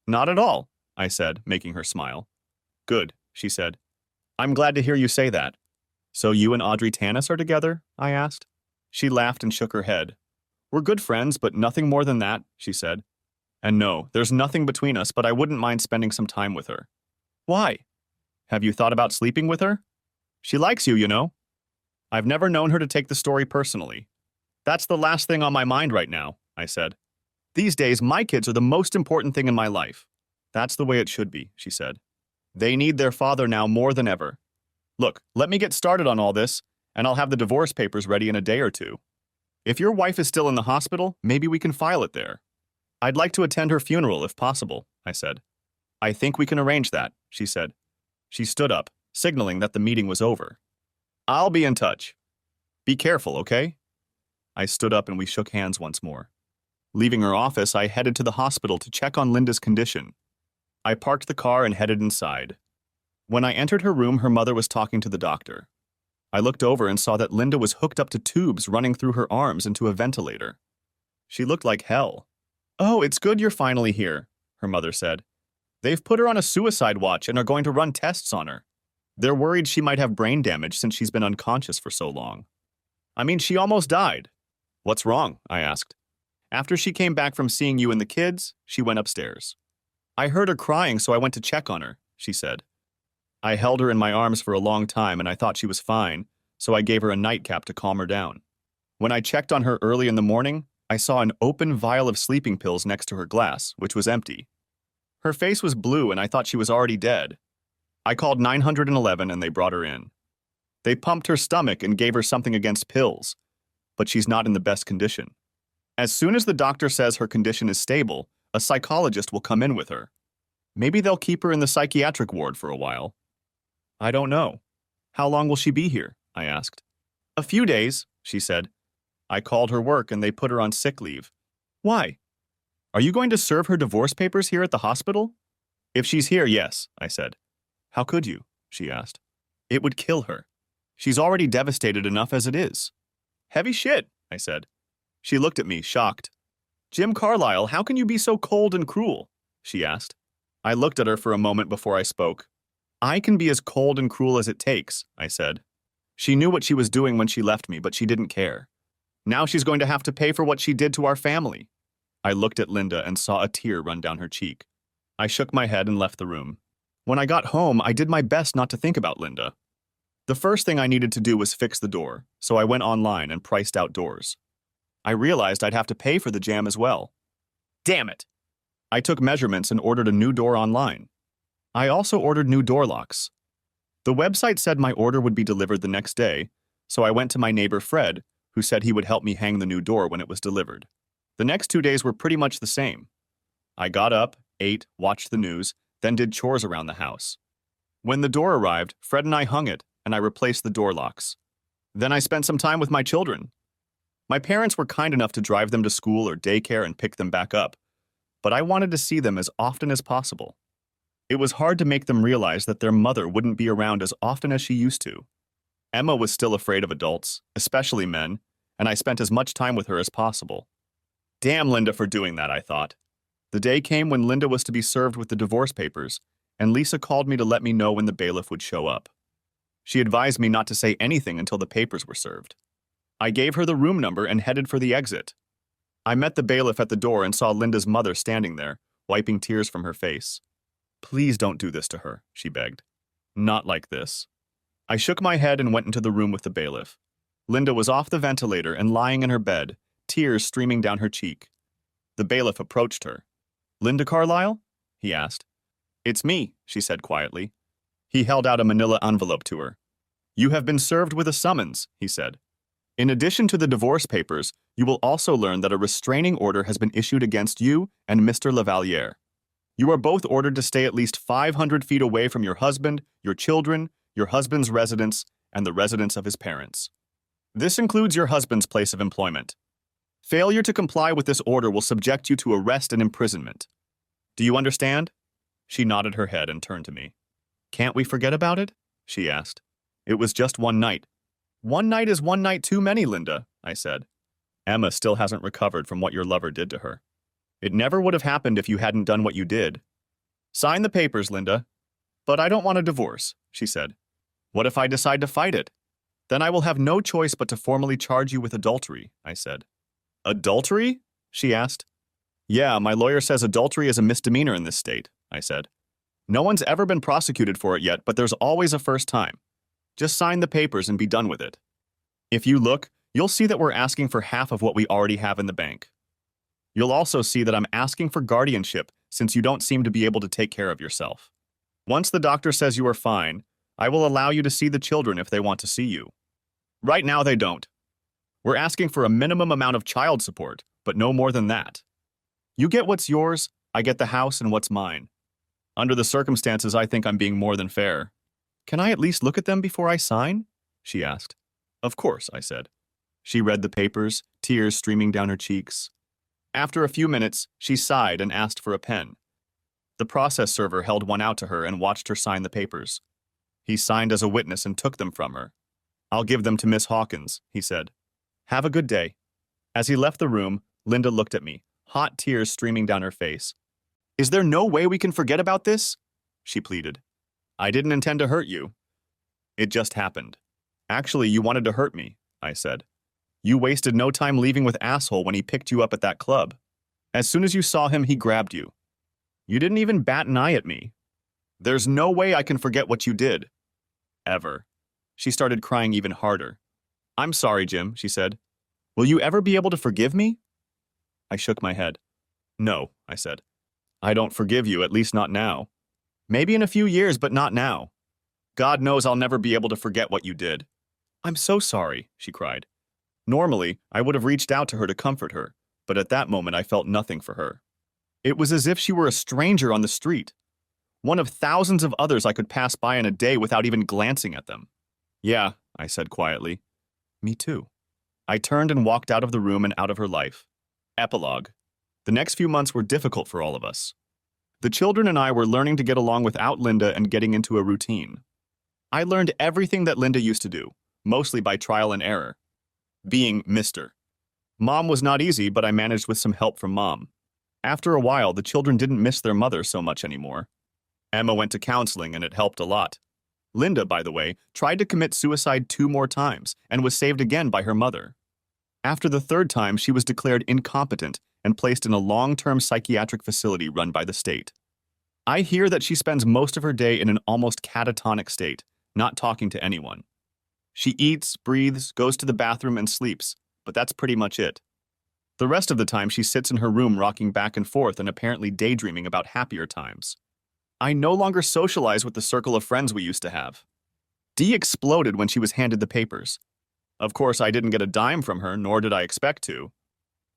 Not at all, I said, making her smile. Good, she said. I'm glad to hear you say that. So you and Audrey Tanis are together? I asked. She laughed and shook her head. We're good friends, but nothing more than that, she said. And no, there's nothing between us, but I wouldn't mind spending some time with her. Why? Have you thought about sleeping with her? She likes you, you know. I've never known her to take the story personally. That's the last thing on my mind right now, I said. These days, my kids are the most important thing in my life. That's the way it should be, she said. They need their father now more than ever. Look, let me get started on all this, and I'll have the divorce papers ready in a day or two. If your wife is still in the hospital, maybe we can file it there. I'd like to attend her funeral if possible, I said. I think we can arrange that, she said. She stood up, signaling that the meeting was over. I'll be in touch. Be careful, okay? I stood up and we shook hands once more. Leaving her office, I headed to the hospital to check on Linda's condition. I parked the car and headed inside. When I entered her room, her mother was talking to the doctor. I looked over and saw that Linda was hooked up to tubes running through her arms into a ventilator. She looked like hell. Oh, it's good you're finally here, her mother said. They've put her on a suicide watch and are going to run tests on her. They're worried she might have brain damage since she's been unconscious for so long. I mean, she almost died. What's wrong? I asked. After she came back from seeing you and the kids, she went upstairs. I heard her crying, so I went to check on her, she said. I held her in my arms for a long time and I thought she was fine, so I gave her a nightcap to calm her down. When I checked on her early in the morning, I saw an open vial of sleeping pills next to her glass, which was empty. Her face was blue and I thought she was already dead. I called 911 and they brought her in. They pumped her stomach and gave her something against pills, but she's not in the best condition. As soon as the doctor says her condition is stable, a psychologist will come in with her. Maybe they'll keep her in the psychiatric ward for a while. I don't know. How long will she be here? I asked. A few days, she said. I called her work and they put her on sick leave. Why? Are you going to serve her divorce papers here at the hospital? If she's here, yes, I said. How could you? She asked. It would kill her. She's already devastated enough as it is. Heavy shit, I said. She looked at me, shocked. Jim Carlyle, how can you be so cold and cruel? She asked. I looked at her for a moment before I spoke. I can be as cold and cruel as it takes, I said. She knew what she was doing when she left me, but she didn't care. Now she's going to have to pay for what she did to our family. I looked at Linda and saw a tear run down her cheek. I shook my head and left the room. When I got home, I did my best not to think about Linda. The first thing I needed to do was fix the door, so I went online and priced out doors. I realized I'd have to pay for the jam as well. Damn it! I took measurements and ordered a new door online. I also ordered new door locks. The website said my order would be delivered the next day, so I went to my neighbor Fred, who said he would help me hang the new door when it was delivered. The next 2 days were pretty much the same. I got up, ate, watched the news, then did chores around the house. When the door arrived, Fred and I hung it, and I replaced the door locks. Then I spent some time with my children. My parents were kind enough to drive them to school or daycare and pick them back up, but I wanted to see them as often as possible. It was hard to make them realize that their mother wouldn't be around as often as she used to. Emma was still afraid of adults, especially men, and I spent as much time with her as possible. Damn Linda for doing that, I thought. The day came when Linda was to be served with the divorce papers, and Lisa called me to let me know when the bailiff would show up. She advised me not to say anything until the papers were served. I gave her the room number and headed for the exit. I met the bailiff at the door and saw Linda's mother standing there, wiping tears from her face. Please don't do this to her, she begged. Not like this. I shook my head and went into the room with the bailiff. Linda was off the ventilator and lying in her bed, tears streaming down her cheek. The bailiff approached her. Linda Carlyle? He asked. It's me, she said quietly. He held out a manila envelope to her. You have been served with a summons, he said. In addition to the divorce papers, you will also learn that a restraining order has been issued against you and Mr. Lavaliere. You are both ordered to stay at least 500 feet away from your husband, your children, your husband's residence, and the residence of his parents. This includes your husband's place of employment. Failure to comply with this order will subject you to arrest and imprisonment. Do you understand? She nodded her head and turned to me. Can't we forget about it? She asked. It was just one night. One night is one night too many, Linda, I said. Emma still hasn't recovered from what your lover did to her. It never would have happened if you hadn't done what you did. Sign the papers, Linda. But I don't want a divorce, she said. What if I decide to fight it? Then I will have no choice but to formally charge you with adultery, I said. Adultery? She asked. Yeah, my lawyer says adultery is a misdemeanor in this state, I said. No one's ever been prosecuted for it yet, but there's always a first time. Just sign the papers and be done with it. If you look, you'll see that we're asking for half of what we already have in the bank. You'll also see that I'm asking for guardianship since you don't seem to be able to take care of yourself. Once the doctor says you are fine, I will allow you to see the children if they want to see you. Right now they don't. We're asking for a minimum amount of child support, but no more than that. You get what's yours, I get the house and what's mine. Under the circumstances, I think I'm being more than fair. Can I at least look at them before I sign? She asked. Of course, I said. She read the papers, tears streaming down her cheeks. After a few minutes, she sighed and asked for a pen. The process server held one out to her and watched her sign the papers. He signed as a witness and took them from her. I'll give them to Miss Hawkins, he said. Have a good day. As he left the room, Linda looked at me, hot tears streaming down her face. Is there no way we can forget about this? She pleaded. I didn't intend to hurt you. It just happened. Actually, you wanted to hurt me, I said. You wasted no time leaving with Asshole when he picked you up at that club. As soon as you saw him, he grabbed you. You didn't even bat an eye at me. There's no way I can forget what you did. Ever. She started crying even harder. I'm sorry, Jim, she said. Will you ever be able to forgive me? I shook my head. No, I said. I don't forgive you, at least not now. Maybe in a few years, but not now. God knows I'll never be able to forget what you did. I'm so sorry, she cried. Normally, I would have reached out to her to comfort her, but at that moment I felt nothing for her. It was as if she were a stranger on the street, one of thousands of others I could pass by in a day without even glancing at them. Yeah, I said quietly. Me too. I turned and walked out of the room and out of her life. Epilogue. The next few months were difficult for all of us. The children and I were learning to get along without Linda and getting into a routine. I learned everything that Linda used to do, mostly by trial and error. Being Mr. Mom was not easy, but I managed with some help from Mom. After a while, the children didn't miss their mother so much anymore. Emma went to counseling and it helped a lot. Linda, by the way, tried to commit suicide 2 more times and was saved again by her mother. After the 3rd time, she was declared incompetent and placed in a long-term psychiatric facility run by the state. I hear that she spends most of her day in an almost catatonic state, not talking to anyone. She eats, breathes, goes to the bathroom, and sleeps, but that's pretty much it. The rest of the time, she sits in her room rocking back and forth and apparently daydreaming about happier times. I no longer socialize with the circle of friends we used to have. Dee exploded when she was handed the papers. Of course, I didn't get a dime from her, nor did I expect to.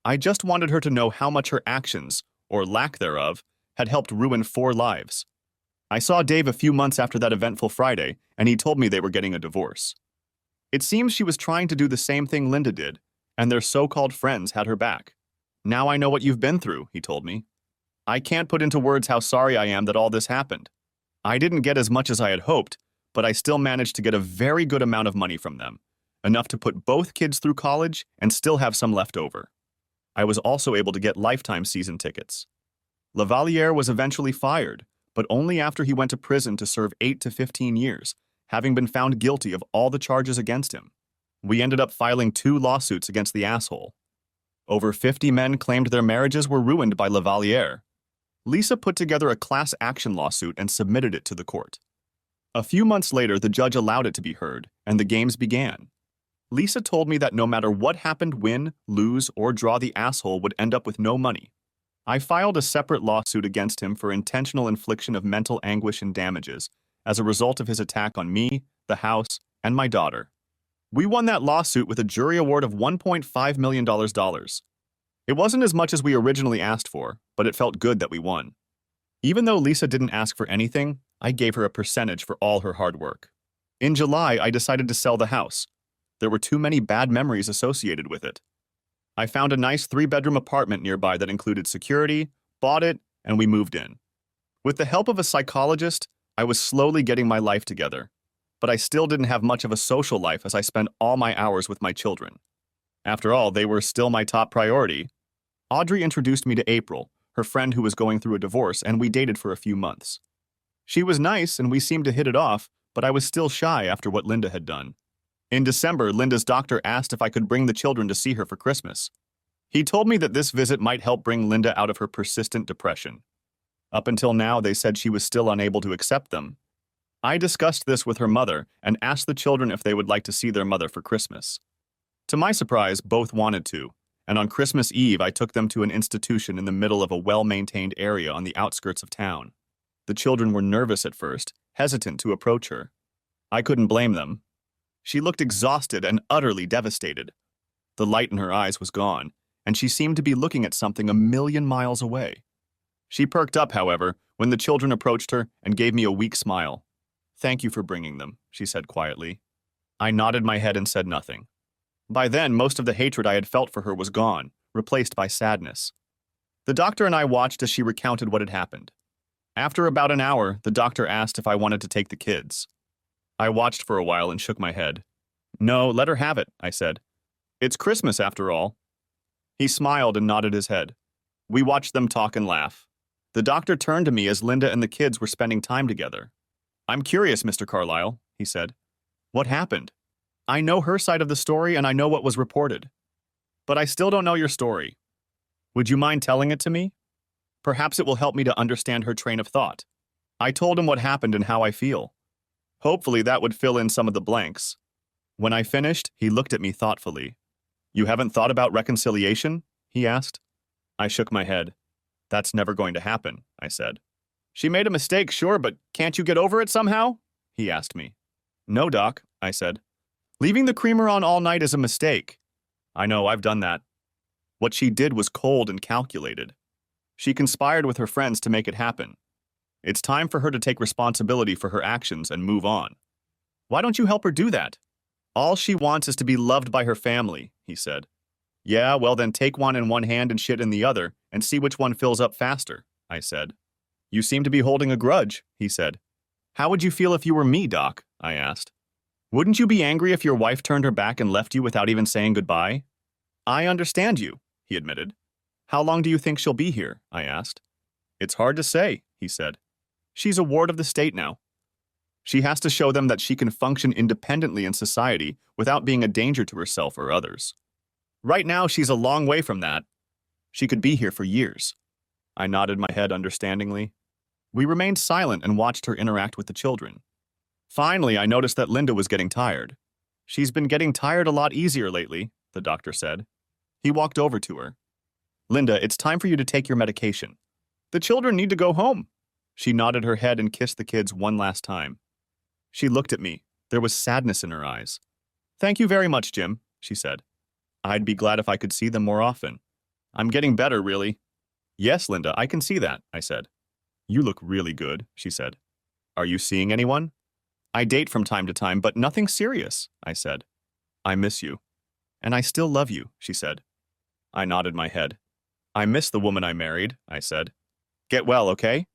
I just wanted her to know how much her actions, or lack thereof, had helped ruin 4 lives. I saw Dave a few months after that eventful Friday, and he told me they were getting a divorce. It seems she was trying to do the same thing Linda did, and their so-called friends had her back. Now I know what you've been through, he told me. I can't put into words how sorry I am that all this happened. I didn't get as much as I had hoped, but I still managed to get a very good amount of money from them, enough to put both kids through college and still have some left over. I was also able to get lifetime season tickets. Lavaliere was eventually fired, but only after he went to prison to serve 8 to 15 years, having been found guilty of all the charges against him. We ended up filing 2 lawsuits against the asshole. Over 50 men claimed their marriages were ruined by Lavaliere. Lisa put together a class action lawsuit and submitted it to the court. A few months later, the judge allowed it to be heard, and the games began. Lisa told me that no matter what happened, win, lose, or draw, the asshole would end up with no money. I filed a separate lawsuit against him for intentional infliction of mental anguish and damages as a result of his attack on me, the house, and my daughter. We won that lawsuit with a jury award of $1.5 million. It wasn't as much as we originally asked for, but it felt good that we won. Even though Lisa didn't ask for anything, I gave her a percentage for all her hard work. In July, I decided to sell the house. There were too many bad memories associated with it. I found a nice 3-bedroom apartment nearby that included security, bought it, and we moved in. With the help of a psychologist, I was slowly getting my life together, but I still didn't have much of a social life as I spent all my hours with my children. After all, they were still my top priority. Audrey introduced me to April, her friend who was going through a divorce, and we dated for a few months. She was nice and we seemed to hit it off, but I was still shy after what Linda had done. In December, Linda's doctor asked if I could bring the children to see her for Christmas. He told me that this visit might help bring Linda out of her persistent depression. Up until now, they said she was still unable to accept them. I discussed this with her mother and asked the children if they would like to see their mother for Christmas. To my surprise, both wanted to, and on Christmas Eve, I took them to an institution in the middle of a well-maintained area on the outskirts of town. The children were nervous at first, hesitant to approach her. I couldn't blame them. She looked exhausted and utterly devastated. The light in her eyes was gone, and she seemed to be looking at something a million miles away. She perked up, however, when the children approached her and gave me a weak smile. "Thank you for bringing them," she said quietly. I nodded my head and said nothing. By then, most of the hatred I had felt for her was gone, replaced by sadness. The doctor and I watched as she recounted what had happened. After about an hour, the doctor asked if I wanted to take the kids. I watched for a while and shook my head. "No, let her have it," I said. "It's Christmas, after all." He smiled and nodded his head. We watched them talk and laugh. The doctor turned to me as Linda and the kids were spending time together. "I'm curious, Mr. Carlyle," he said. "What happened? I know her side of the story and I know what was reported. But I still don't know your story. Would you mind telling it to me? Perhaps it will help me to understand her train of thought." I told him what happened and how I feel. Hopefully that would fill in some of the blanks. When I finished, he looked at me thoughtfully. "You haven't thought about reconciliation?" he asked. I shook my head. "That's never going to happen," I said. "She made a mistake, sure, but can't you get over it somehow?" he asked me. "No, Doc," I said. "Leaving the creamer on all night is a mistake." "I know, I've done that." What she did was cold and calculated. She conspired with her friends to make it happen. It's time for her to take responsibility for her actions and move on. Why don't you help her do that? All she wants is to be loved by her family, he said. Yeah, well then take one in one hand and shit in the other, and see which one fills up faster, I said. You seem to be holding a grudge, he said. How would you feel if you were me, Doc? I asked. Wouldn't you be angry if your wife turned her back and left you without even saying goodbye? I understand you, he admitted. How long do you think she'll be here? I asked. It's hard to say, he said. She's a ward of the state now. She has to show them that she can function independently in society without being a danger to herself or others. Right now, she's a long way from that. She could be here for years. I nodded my head understandingly. We remained silent and watched her interact with the children. Finally, I noticed that Linda was getting tired. She's been getting tired a lot easier lately, the doctor said. He walked over to her. Linda, it's time for you to take your medication. The children need to go home. She nodded her head and kissed the kids one last time. She looked at me. There was sadness in her eyes. Thank you very much, Jim, she said. I'd be glad if I could see them more often. I'm getting better, really. Yes, Linda, I can see that, I said. You look really good, she said. Are you seeing anyone? I date from time to time, but nothing serious, I said. I miss you. And I still love you, she said. I nodded my head. I miss the woman I married, I said. Get well, okay?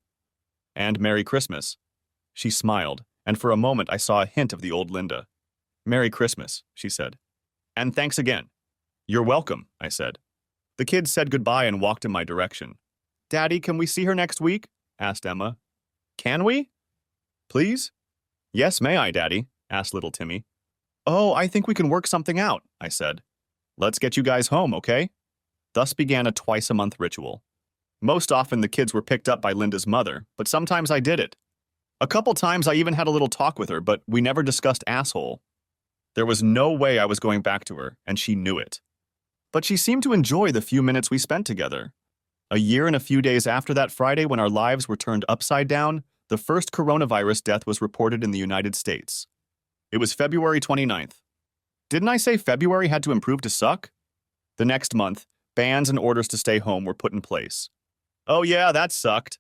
And Merry Christmas. She smiled, and for a moment I saw a hint of the old Linda. Merry Christmas, she said. And thanks again. You're welcome, I said. The kids said goodbye and walked in my direction. Daddy, can we see her next week? Asked Emma. Can we? Please? Yes, may I, Daddy? Asked little Timmy. Oh, I think we can work something out, I said. Let's get you guys home, okay? Thus began a twice-a-month ritual. Most often the kids were picked up by Linda's mother, but sometimes I did it. A couple times I even had a little talk with her, but we never discussed asshole. There was no way I was going back to her, and she knew it. But she seemed to enjoy the few minutes we spent together. A year and a few days after that Friday when our lives were turned upside down, the first coronavirus death was reported in the United States. It was February 29th. Didn't I say February had to improve to suck? The next month, bans and orders to stay home were put in place. Oh yeah, that sucked.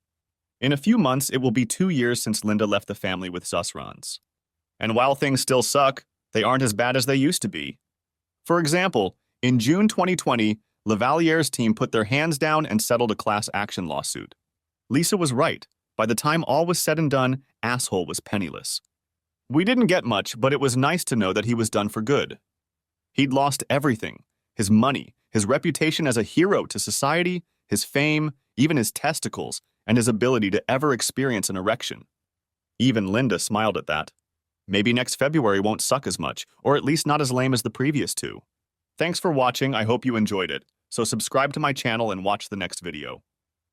In a few months, it will be 2 years since Linda left the family with Zusrans. And while things still suck, they aren't as bad as they used to be. For example, in June 2020, Lavaliere's team put their hands down and settled a class action lawsuit. Lisa was right. By the time all was said and done, asshole was penniless. We didn't get much, but it was nice to know that he was done for good. He'd lost everything, his money, his reputation as a hero to society, his fame, even his testicles, and his ability to ever experience an erection. Even Linda smiled at that. Maybe next February won't suck as much, or at least not as lame as the previous two. Thanks for watching, I hope you enjoyed it, so subscribe to my channel and watch the next video.